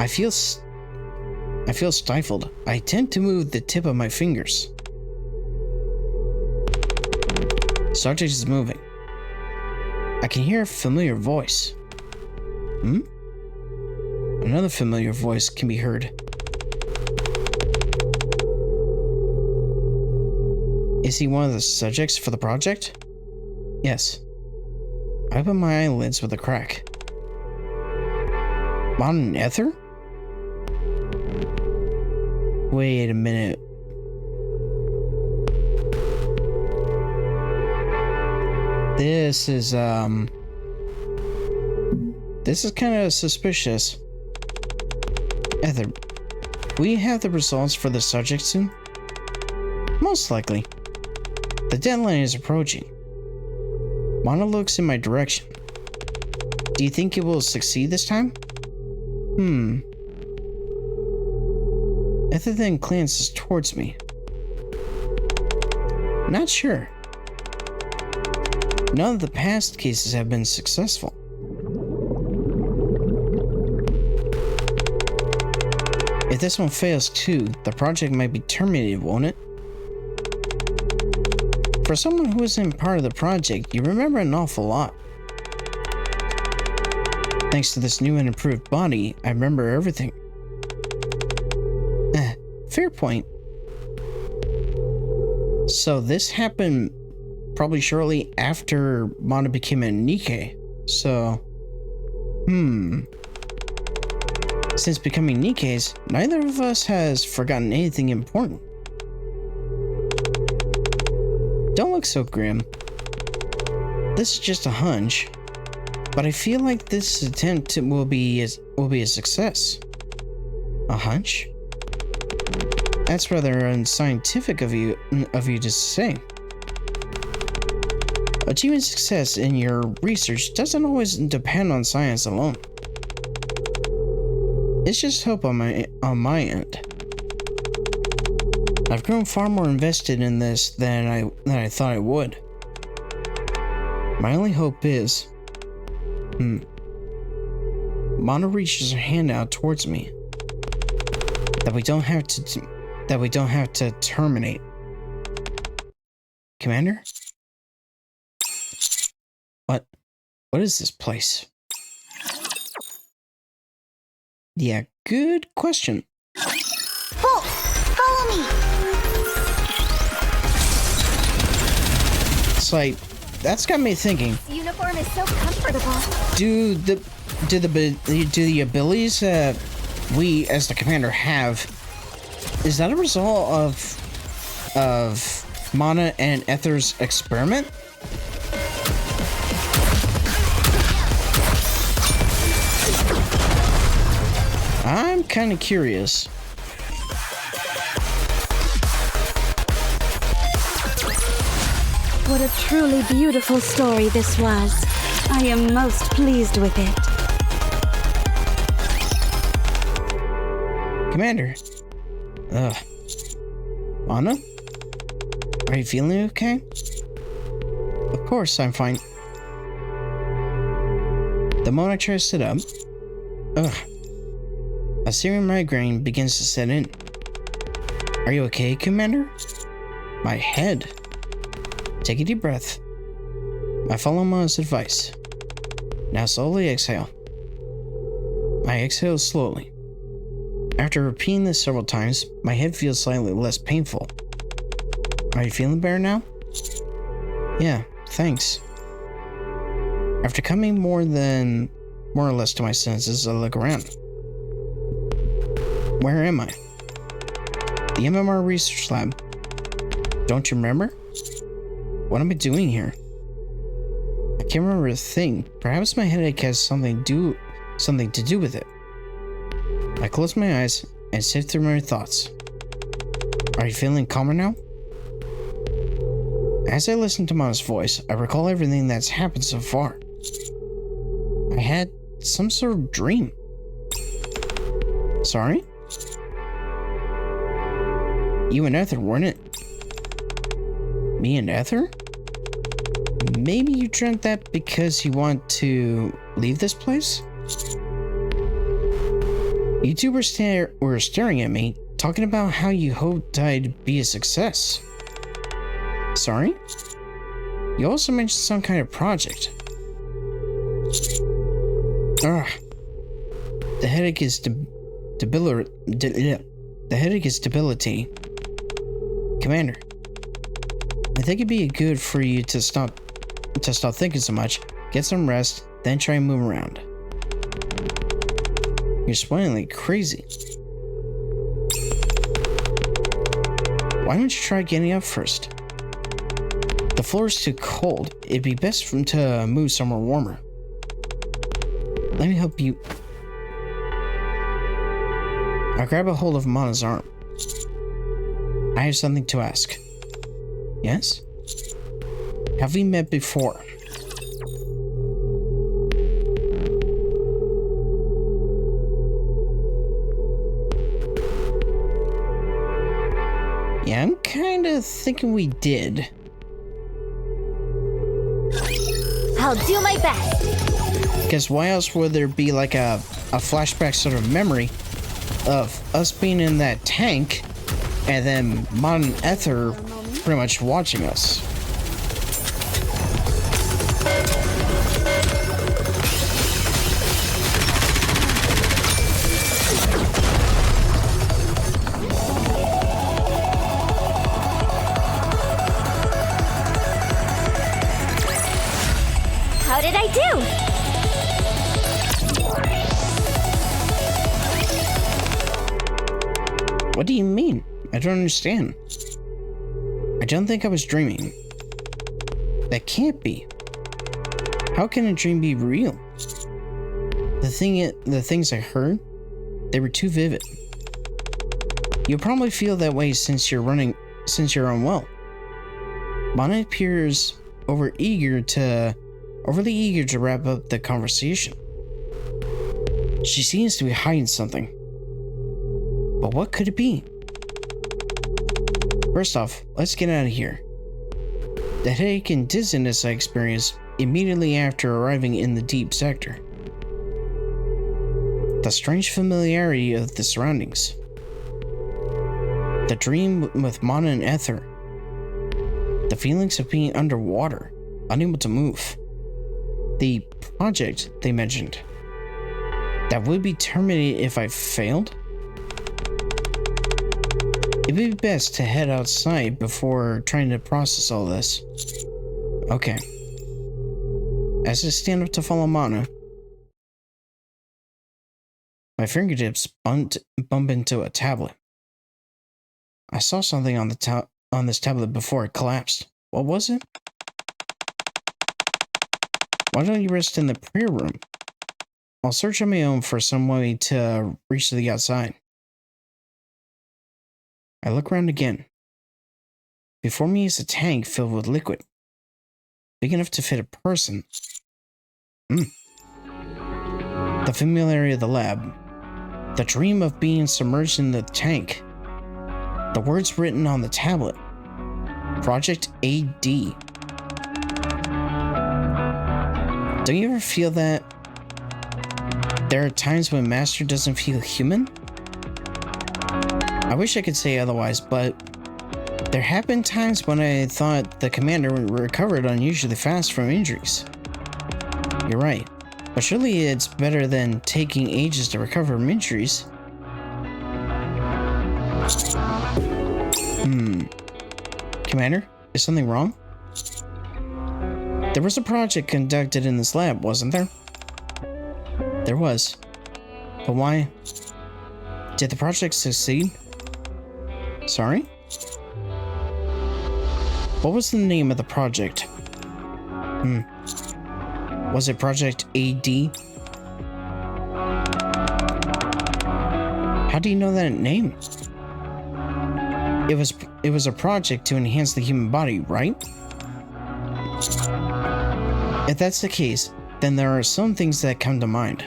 [SPEAKER 1] I feel stifled. I attempt to move the tip of my fingers. Subject is moving. I can hear a familiar voice. Another familiar voice can be heard. Is he one of the subjects for the project? Yes. I open my eyelids with a crack. Modern ether? Wait a minute. This is kind of suspicious. Ether, will you have the results for the subject soon? Most likely. The deadline is approaching. Mana looks in my direction. Do you think it will succeed this time? Ether then glances towards me. Not sure. None of the past cases have been successful. If this one fails too, the project might be terminated, won't it? For someone who isn't part of the project, you remember an awful lot. Thanks to this new and improved body, I remember everything. Fair point. So this happened probably shortly after Mana became a NIKKE. So, since becoming NIKKEs, neither of us has forgotten anything important. Don't look so grim. This is just a hunch, but I feel like this attempt will be a success. A hunch? That's rather unscientific of you to say. Achieving success in your research doesn't always depend on science alone. It's just hope on my end. I've grown far more invested in this than I thought I would. My only hope is, Mana reaches her hand out towards me. That we don't have to terminate. Commander? What is this place? Yeah, good question.
[SPEAKER 3] Follow me.
[SPEAKER 1] It's like, that's got me thinking.
[SPEAKER 3] This uniform is so comfortable.
[SPEAKER 1] Do the abilities that we as the commander have, is that a result of Mana and Ether's experiment? I'm kind of curious.
[SPEAKER 5] What a truly beautiful story this was. I am most pleased with it.
[SPEAKER 1] Commander. Mana? Are you feeling okay? Of course, I'm fine. The moment I try to sit up, a severe migraine begins to set in. Are you okay, Commander? My head. Take a deep breath. I follow Mana's advice. Now slowly exhale. I exhale slowly. After repeating this several times, my head feels slightly less painful. Are you feeling better now? Yeah, thanks. After coming more or less to my senses, I look around. Where am I? The MMR research lab. Don't you remember? What am I doing here? I can't remember a thing. Perhaps my headache has something to do with it. I close my eyes and sift through my thoughts. Are you feeling calmer now? As I listen to Mana's voice, I recall everything that's happened so far. I had some sort of dream. Sorry? You and Ether, weren't it? Me and Ether? Maybe you dreamt that because you want to leave this place? You two were staring at me, talking about how you hoped I'd be a success. Sorry? You also mentioned some kind of project. The headache is debilitating. Commander, I think it'd be good for you to stop thinking so much, get some rest, then try and move around. You're sweating like crazy. Why don't you try getting up first? The floor is too cold. It'd be best for him to move somewhere warmer. Let me help you. I grab a hold of Mana's arm. I have something to ask. Yes? Have we met before? Yeah, I'm kinda thinking we did.
[SPEAKER 4] I'll do my best.
[SPEAKER 1] Because why else would there be like a flashback sort of memory of us being in that tank and then Mon and Ether pretty much watching us?
[SPEAKER 4] How did I do?
[SPEAKER 1] What do you mean? I don't understand. I don't think I was dreaming. That can't be. How can a dream be real? The things I heard, they were too vivid. You probably feel that way since you're unwell. Mana appears overly eager to wrap up the conversation. She seems to be hiding something. But what could it be? First off, let's get out of here. The headache and dizziness I experienced immediately after arriving in the deep sector. The strange familiarity of the surroundings. The dream with Mana and Ether. The feelings of being underwater, unable to move. The project they mentioned. That would be terminated if I failed? It'd be best to head outside before trying to process all this. Okay. As I stand up to follow Mana, my fingertips bump into a tablet. I saw something on this tablet before it collapsed. What was it? Why don't you rest in the prayer room? I'll search on my own for some way to reach the outside. I look around again. Before me is a tank filled with liquid. Big enough to fit a person. The familiarity of the lab. The dream of being submerged in the tank. The words written on the tablet. Project AD. Don't you ever feel that there are times when Master doesn't feel human? I wish I could say otherwise, but there have been times when I thought the commander recovered unusually fast from injuries. You're right, but surely it's better than taking ages to recover from injuries. Commander, is something wrong? There was a project conducted in this lab, wasn't there? There was. But why? Did the project succeed? Sorry? What was the name of the project? Was it Project AD? How do you know that name? It was a project to enhance the human body, right? If that's the case, then there are some things that come to mind.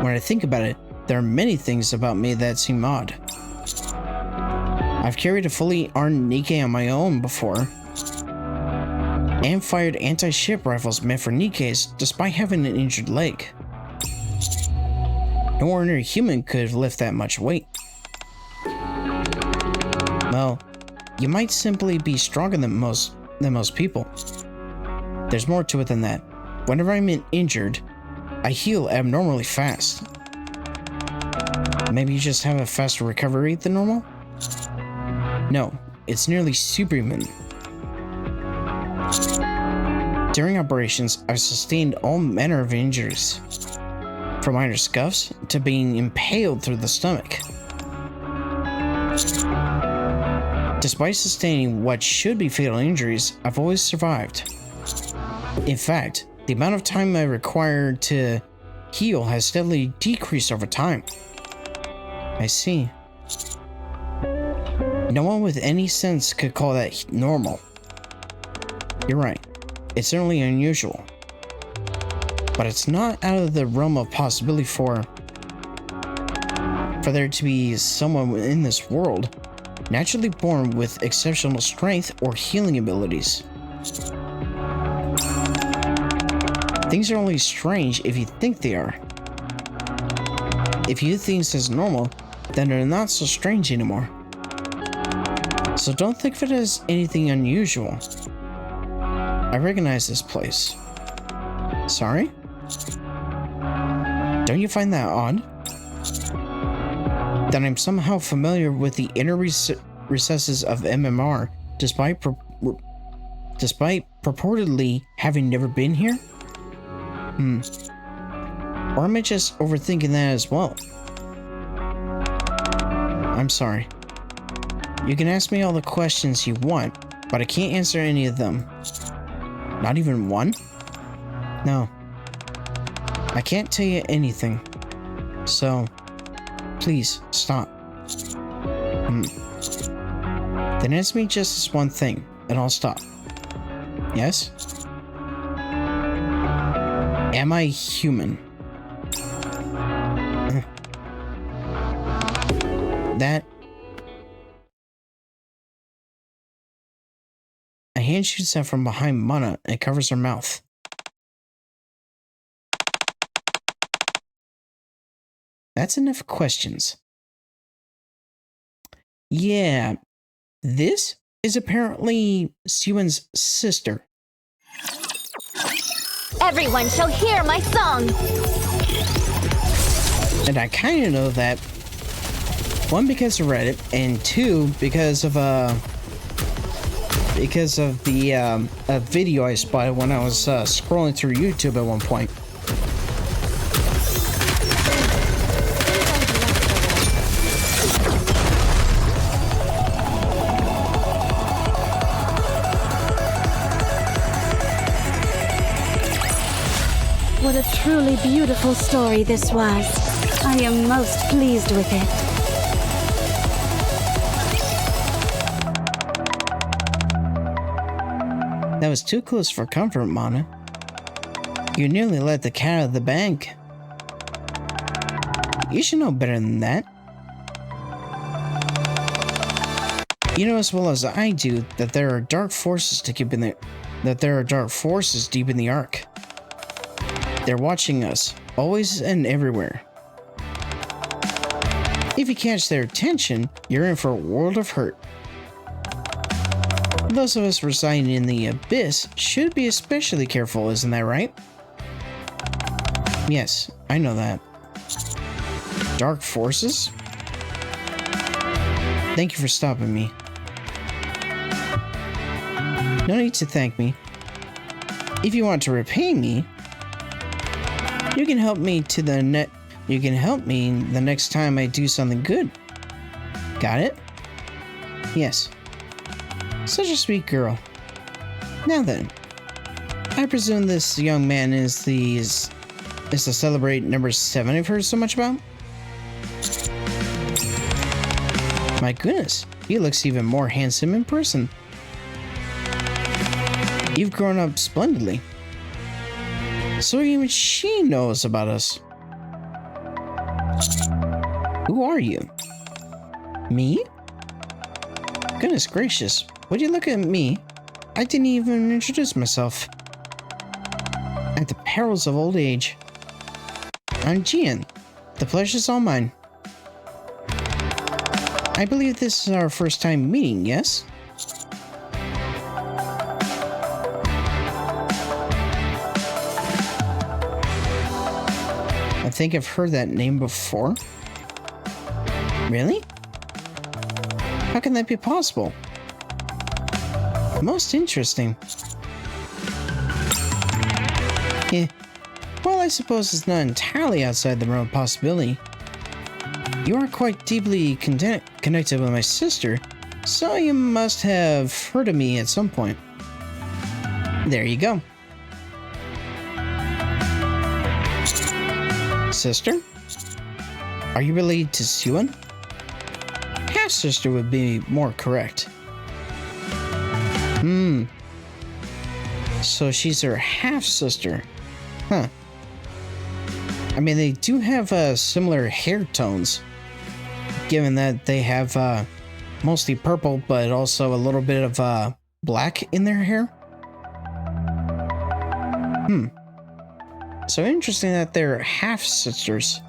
[SPEAKER 1] When I think about it, there are many things about me that seem odd. I've carried a fully armed NIKKE on my own before, and fired anti-ship rifles meant for NIKKEs despite having an injured leg. No ordinary human could lift that much weight. Well, you might simply be stronger than most people. There's more to it than that. Whenever I'm injured, I heal abnormally fast. Maybe you just have a faster recovery rate than normal? No, it's nearly superhuman. During operations, I've sustained all manner of injuries, from minor scuffs to being impaled through the stomach. Despite sustaining what should be fatal injuries, I've always survived. In fact, the amount of time I require to heal has steadily decreased over time. I see. No one with any sense could call that normal. You're right. It's certainly unusual. But it's not out of the realm of possibility for there to be someone in this world naturally born with exceptional strength or healing abilities. Things are only strange if you think they are. If you think this is normal, then they're not so strange anymore. So don't think of it as anything unusual. I recognize this place. Sorry? Don't you find that odd? That I'm somehow familiar with the inner recesses of MMR, despite purportedly having never been here? Or am I just overthinking that as well? I'm sorry. You can ask me all the questions you want, but I can't answer any of them. Not even one? No. I can't tell you anything. So, please, stop. Then ask me just this one thing, and I'll stop. Yes? Am I human? That... A hand shoots out from behind Mana and covers her mouth. That's enough questions. Yeah, this is apparently Siwen's sister.
[SPEAKER 4] Everyone shall hear my song.
[SPEAKER 1] And I kind of know that. One, because of Reddit, and two, because of the video I spotted when I was scrolling through YouTube at one point.
[SPEAKER 5] What a truly beautiful story this was. I am most pleased with it.
[SPEAKER 1] That was too close for comfort, Mana. You nearly let the cat out of the bag. You should know better than that. You know as well as I do that there are dark forces deep in the Ark. They're watching us, always and everywhere. If you catch their attention, you're in for a world of hurt. Those of us residing in the Abyss should be especially careful, isn't that right? Yes, I know that. Dark forces? Thank you for stopping me. No need to thank me. If you want to repay me, you can help me the next time I do something good. Got it? Yes. Such a sweet girl. Now then, I presume this young man is to celebrate number 7 I've heard so much about? My goodness, he looks even more handsome in person. You've grown up splendidly. So even she knows about us. Who are you? Me? Goodness gracious, would you look at me? I didn't even introduce myself. At the perils of old age. I'm Gian. The pleasure's all mine. I believe this is our first time meeting, yes? I think I've heard that name before. Really? How can that be possible? Most interesting. Yeah. Well, I suppose it's not entirely outside the realm of possibility. You are quite deeply connected with my sister, So you must have heard of me at some point. There you go. Sister? Are you related to Suan? Half-sister would be more correct. So she's her half-sister. Huh. I mean, they do have similar hair tones, given that they have mostly purple, but also a little bit of black in their hair. So interesting that they're half-sisters.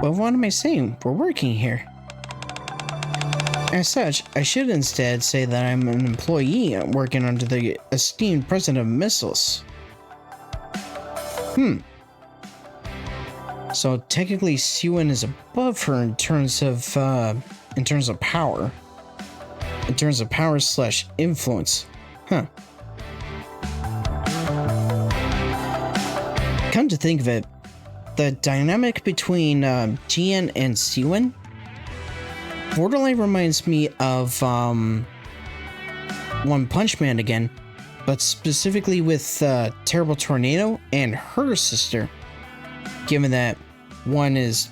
[SPEAKER 1] But what am I saying? We're working here. As such, I should instead say that I'm an employee working under the esteemed president of missiles. So technically, Suan is above her in terms of power. In terms of power / influence. Huh. Come to think of it, the dynamic between GN and Suan borderline reminds me of One Punch Man again, but specifically with Terrible Tornado and her sister, given that one is,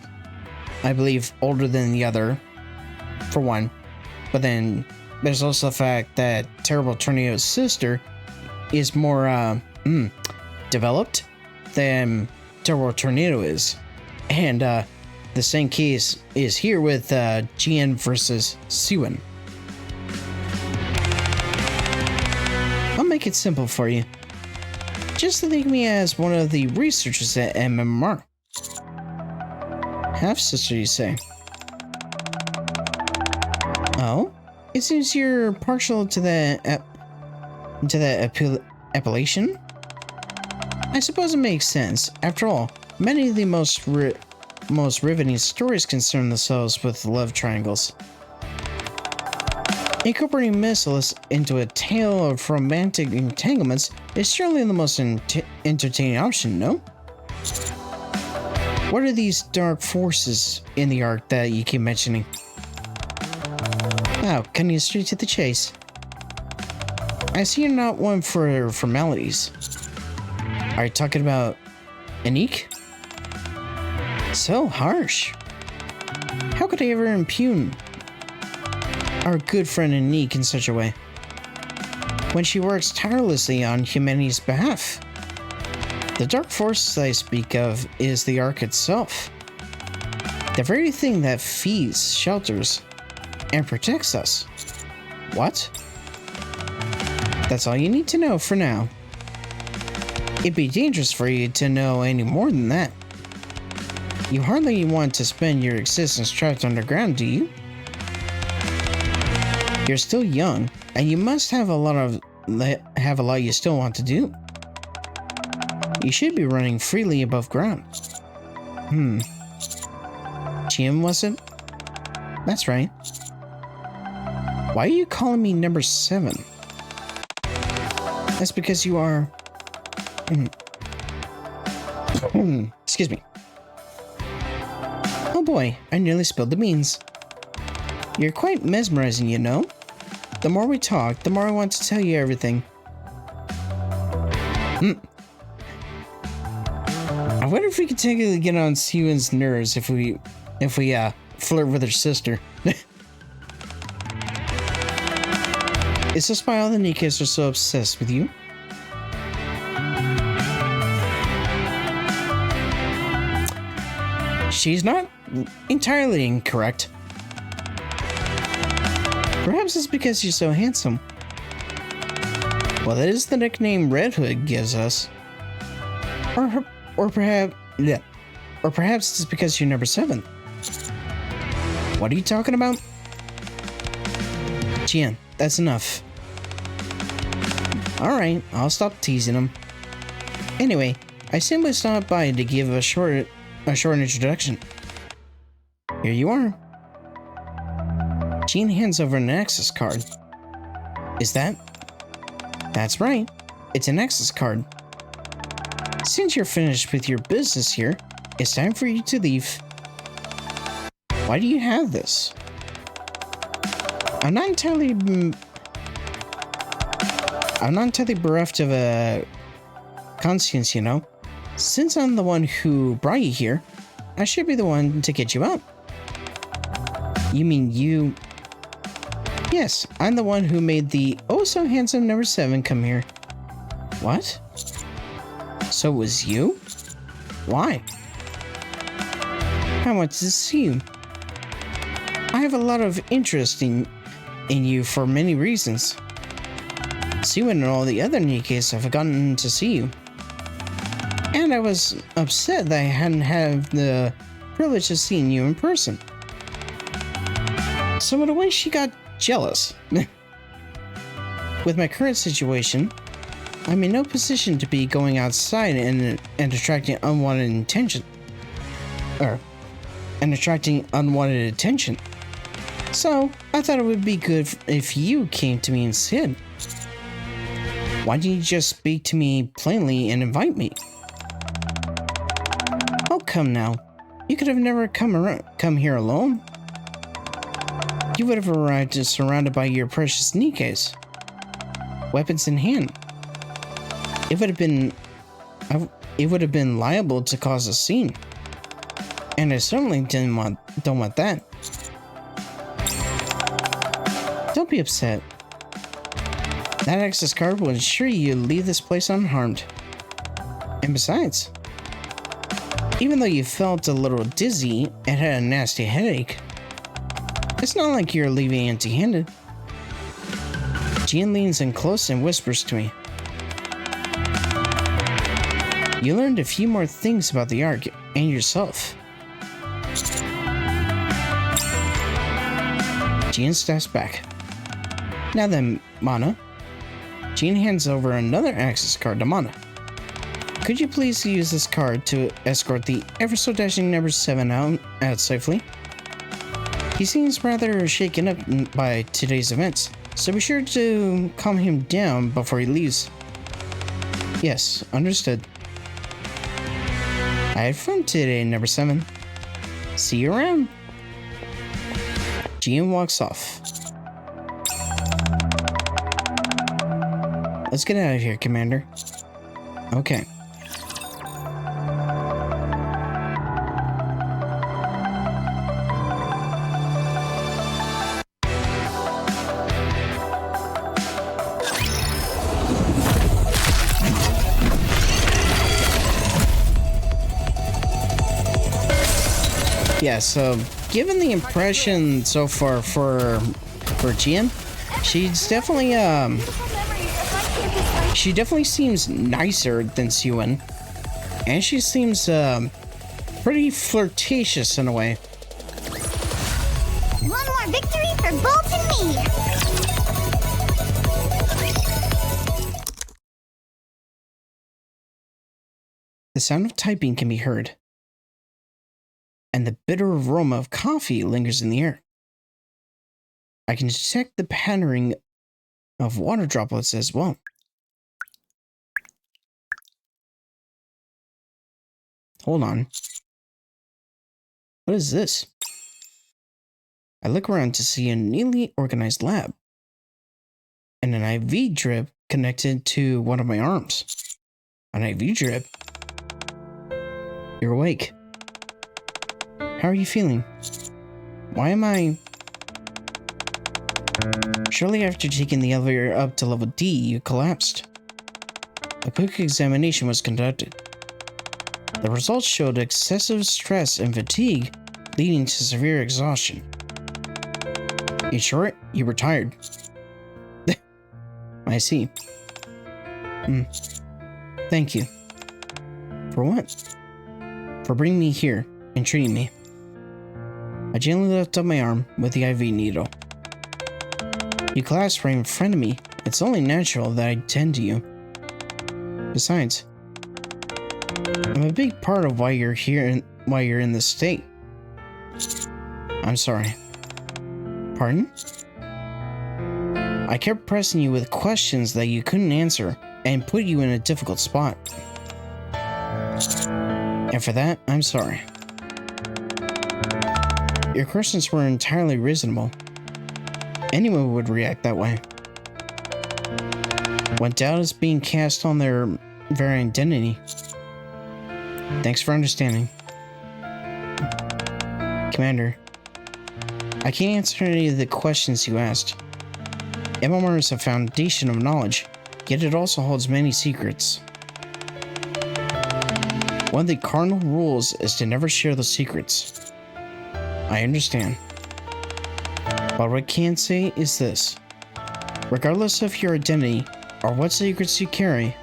[SPEAKER 1] I believe, older than the other, for one, but then there's also the fact that Terrible Tornado's sister is more developed than Terrible Tornado is, and the same case is here with GN versus Suan. I'll make it simple for you. Just think of me as one of the researchers at MMR. Half-sister, you say? Oh? It seems you're partial to that appellation? I suppose it makes sense. After all, many of the most riveting stories concern themselves with love triangles. Incorporating missiles into a tale of romantic entanglements is surely the most entertaining option, no? What are these dark forces in the arc that you keep mentioning? Oh, cutting straight to the chase. I see you're not one for formalities. Are you talking about NIKKE? So harsh. How could I ever impugn our good friend NIKKE in such a way, when she works tirelessly on humanity's behalf? The dark force I speak of is the Ark itself. The very thing that feeds, shelters, and protects us. What? That's all you need to know for now. It'd be dangerous for you to know any more than that. You hardly want to spend your existence trapped underground, do you? You're still young, and you must have a lot you still want to do. You should be running freely above ground. Jim, was it? That's right. Why are you calling me number 7? That's because you are... Excuse me. Oh boy, I nearly spilled the beans. You're quite mesmerizing, you know? The more we talk, the more I want to tell you everything. I wonder if we could technically get on Suan's nerves if we flirt with her sister. Is this why all the NIKKEs are so obsessed with you? She's not entirely incorrect. Perhaps it's because you're so handsome. Well, that is the nickname Red Hood gives us. Or perhaps it's because you're number 7. What are you talking about? Jian, that's enough. Alright, I'll stop teasing him. Anyway, I simply stopped by to give a short introduction. Here you are. Jian hands over an access card. Is that? That's right. It's an access card. Since you're finished with your business here, it's time for you to leave. Why do you have this? I'm not entirely bereft of a conscience, you know. Since I'm the one who brought you here, I should be the one to get you out. You mean you? Yes, I'm the one who made the oh-so-handsome number 7 come here. What? So it was you? Why? I want to see you. I have a lot of interest in you for many reasons. Siwon and all the other NIKKEs have gotten to see you. And I was upset that I hadn't had the privilege of seeing you in person. So in a way, she got jealous. With my current situation, I'm in no position to be going outside and attracting unwanted attention. So I thought it would be good if you came to me instead. Why didn't you just speak to me plainly and invite me? Oh, come now. You could have never come here alone. You would have arrived surrounded by your precious NIKKEs. Weapons in hand. It would have been liable to cause a scene. And I certainly don't want that. Don't be upset. That access card will ensure you leave this place unharmed. And besides, even though you felt a little dizzy and had a nasty headache, it's not like you're leaving empty-handed. Jean leans in close and whispers to me. You learned a few more things about the arc and yourself. Jean steps back. Now then, Mana. Jean hands over another access card to Mana. Could you please use this card to escort the ever-so-dashing number 7 out safely? He seems rather shaken up by today's events, so be sure to calm him down before he leaves. Yes, understood. I had fun today, number 7. See you around. Jean walks off. Let's get out of here, Commander. Okay. Yeah, so given the impression so far for Jean, she's definitely she definitely seems nicer than Siwon, and she seems pretty flirtatious in a way.
[SPEAKER 3] One more victory for Bolt and me.
[SPEAKER 1] The sound of typing can be heard, and the bitter aroma of coffee lingers in the air. I can detect the pattering of water droplets as well. Hold on. What is this? I look around to see a neatly organized lab and an IV drip connected to one of my arms. An IV drip? You're awake. How are you feeling? Why am I... Shortly after taking the elevator up to level D, you collapsed. A quick examination was conducted. The results showed excessive stress and fatigue, leading to severe exhaustion. In short, you were tired. I see. Thank you. For what? For bringing me here and treating me. I gently lift up my arm with the IV needle. You clasped right in front of me. It's only natural that I tend to you. Besides, I'm a big part of why you're here and why you're in this state. I'm sorry. Pardon? I kept pressing you with questions that you couldn't answer and put you in a difficult spot. And for that, I'm sorry. Your questions were entirely reasonable. anyone would react that way. When doubt is being cast on their very identity. Thanks for understanding. Commander, I can't answer any of the questions you asked. MMR is a foundation of knowledge, yet it also holds many secrets. One of the cardinal rules is to never share the secrets. I understand. But what I can say is this. Regardless of your identity or what secrets you carry,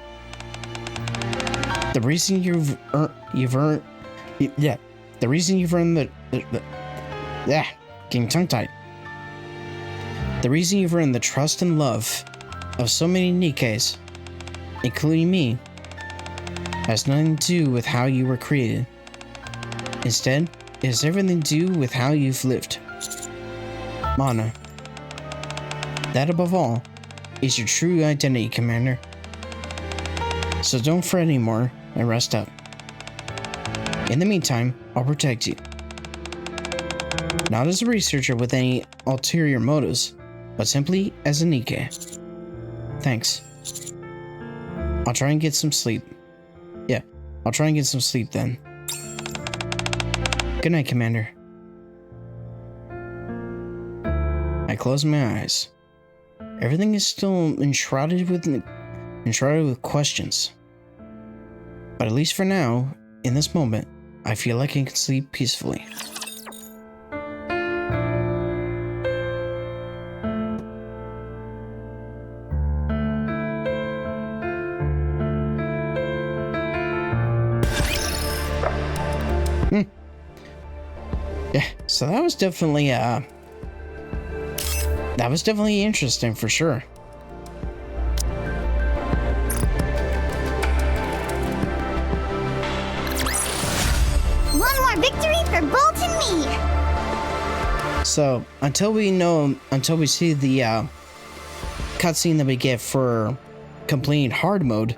[SPEAKER 1] the reason you've earned getting tongue-tied. The reason you've earned the trust and love of so many Nikkes, including me, has nothing to do with how you were created. Instead, it has everything to do with how you've lived. Mana. That above all is your true identity, Commander. So don't fret anymore and rest up. In the meantime, I'll protect you. Not as a researcher with any ulterior motives, but simply as a Nikke. Thanks. I'll try and get some sleep. Yeah, I'll try and get some sleep then. Good night, Commander. I close my eyes. Everything is still enshrouded with questions. But at least for now, in this moment, I feel like I can sleep peacefully. Yeah, so that was definitely interesting for sure.
[SPEAKER 3] One more victory for Bolt and me.
[SPEAKER 1] So until we see the cutscene that we get for completing hard mode,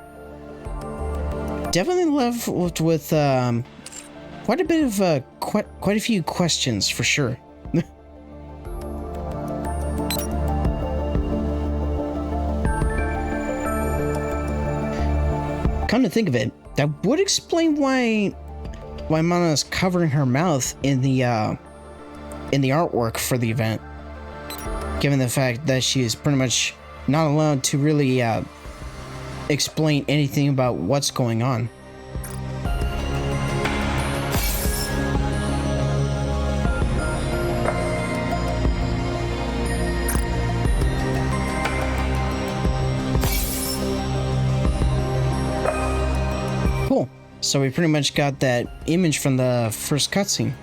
[SPEAKER 1] definitely left with quite a bit of quite a few questions for sure. Come to think of it, that would explain why Mana is covering her mouth in the artwork for the event, given the fact that she is pretty much not allowed to really explain anything about what's going on. Cool. So we pretty much got that image from the first cutscene.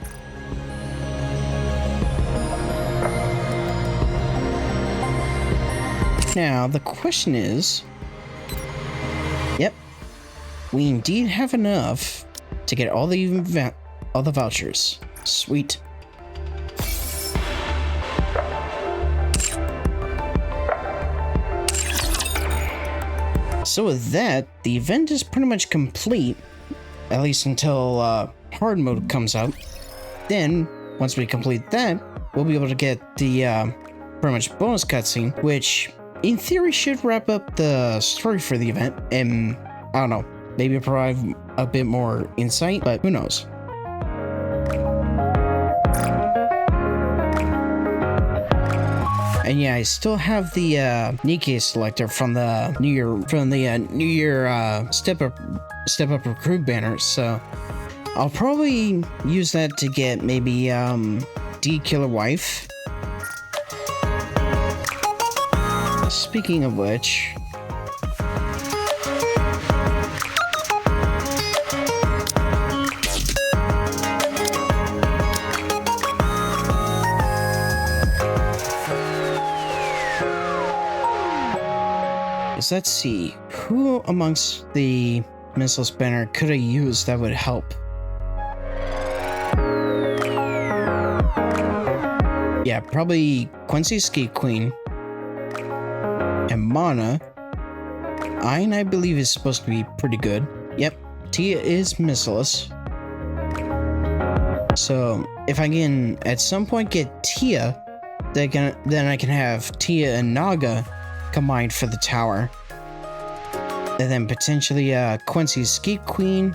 [SPEAKER 1] Now, the question is... Yep. We indeed have enough to get all the vouchers. Sweet. So with that, the event is pretty much complete, at least until hard mode comes out. Then, once we complete that, we'll be able to get the pretty much bonus cutscene, which in theory should wrap up the story for the event, and I don't know, maybe provide a bit more insight, but who knows. And yeah, I still have the NIKKE selector from the New Year step up recruit banner, so I'll probably use that to get maybe D Killer Wife. Speaking of which, let's see, who amongst the missiles banner could I use that would help? Yeah, probably Quincy Skate Queen and Mana. Ayn, I believe, is supposed to be pretty good. Yep, Tia is missileless. So if I can at some point get Tia, then I can have Tia and Naga combined for the tower. And then potentially Quincy's Skate Queen.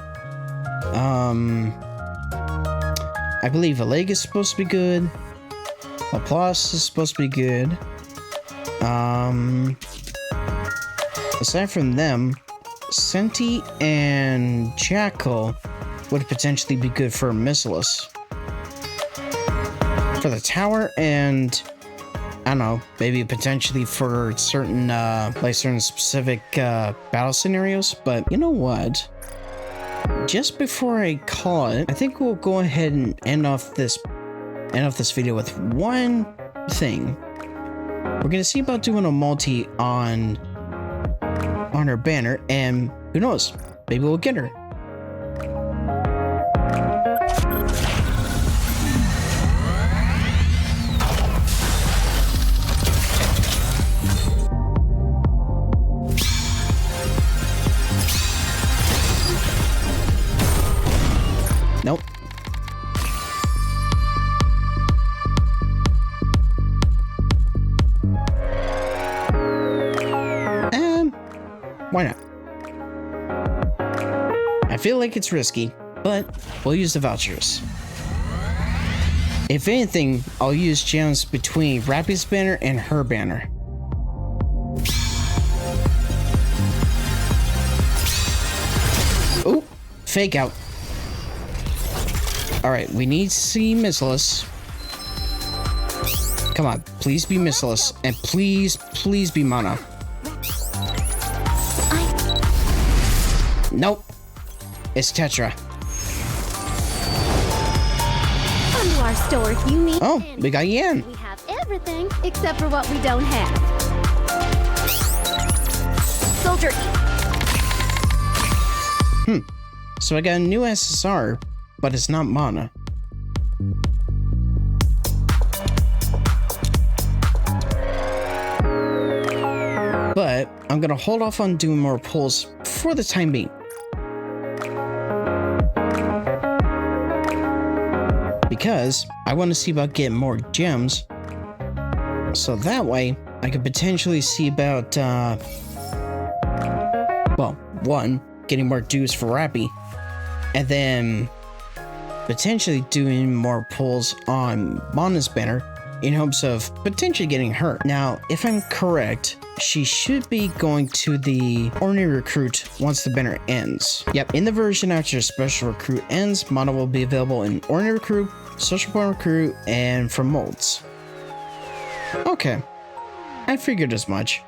[SPEAKER 1] I believe Aleg is supposed to be good. Applause is supposed to be good. Aside from them, Senti and Jackal would potentially be good for Missilus. For the tower, and I don't know, maybe potentially for certain certain specific battle scenarios. But you know what? Just before I call it, I think we'll go ahead and end off this video with one thing. We're gonna see about doing a multi on her banner, and who knows, maybe we'll get her. Nope. Why not? I feel like it's risky, but we'll use the vouchers. If anything, I'll use gems between Rappy's banner and her banner. Oh, fake out. Alright, we need to see Missilus. Come on, please be Missilus, and please be Mana. Nope. It's Tetra.
[SPEAKER 5] Come to our store if you need.
[SPEAKER 1] Oh, we got Yan.
[SPEAKER 5] We have everything except for what we don't have.
[SPEAKER 2] Soldier E.
[SPEAKER 1] So I got a new SSR, but it's not Mana. But I'm gonna hold off on doing more pulls for the time being. Because I want to see about getting more gems. So that way I could potentially see about, well, one, getting more dues for Rappy. And then potentially doing more pulls on Mana's banner in hopes of potentially getting her. Now, if I'm correct, she should be going to the Ordinary Recruit once the banner ends. Yep, in the version after Special Recruit ends, Mana will be available in Ordinary Recruit, Social Point Recruit, and from molds. Okay, I figured as much.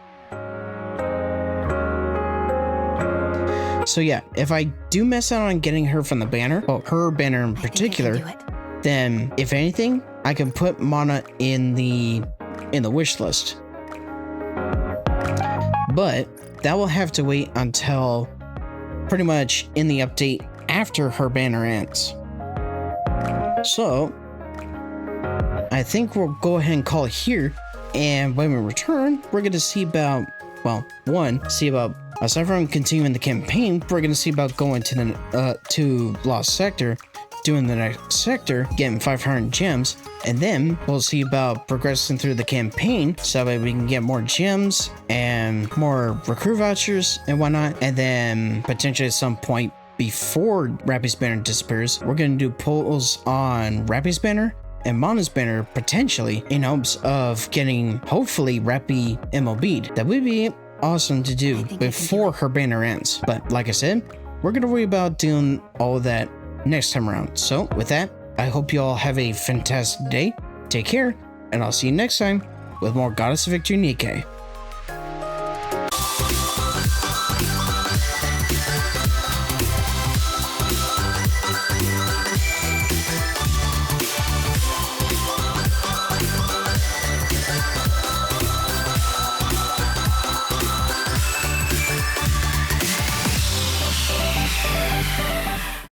[SPEAKER 1] So yeah, if I do miss out on getting her from the banner, well, her banner in particular, then if anything, I can put Mana in the wish list. But that will have to wait until pretty much in the update after her banner ends. So I think we'll go ahead and call it here, and when we return, we're going to see about, well, aside from continuing the campaign, we're going to see about going to the to Lost Sector, doing the next sector, getting 500 gems, and then we'll see about progressing through the campaign so that way we can get more gems and more recruit vouchers and whatnot. And then potentially at some point before Rappy's banner disappears, we're going to do pulls on Rappy's banner and Mana's banner, potentially in hopes of getting hopefully Rappy MLB'd. That would be awesome to do before her banner ends. But like I said, we're going to worry about doing all of that next time around. So with that, I hope you all have a fantastic day. Take care, and I'll see you next time with more Goddess of Victory NIKKE.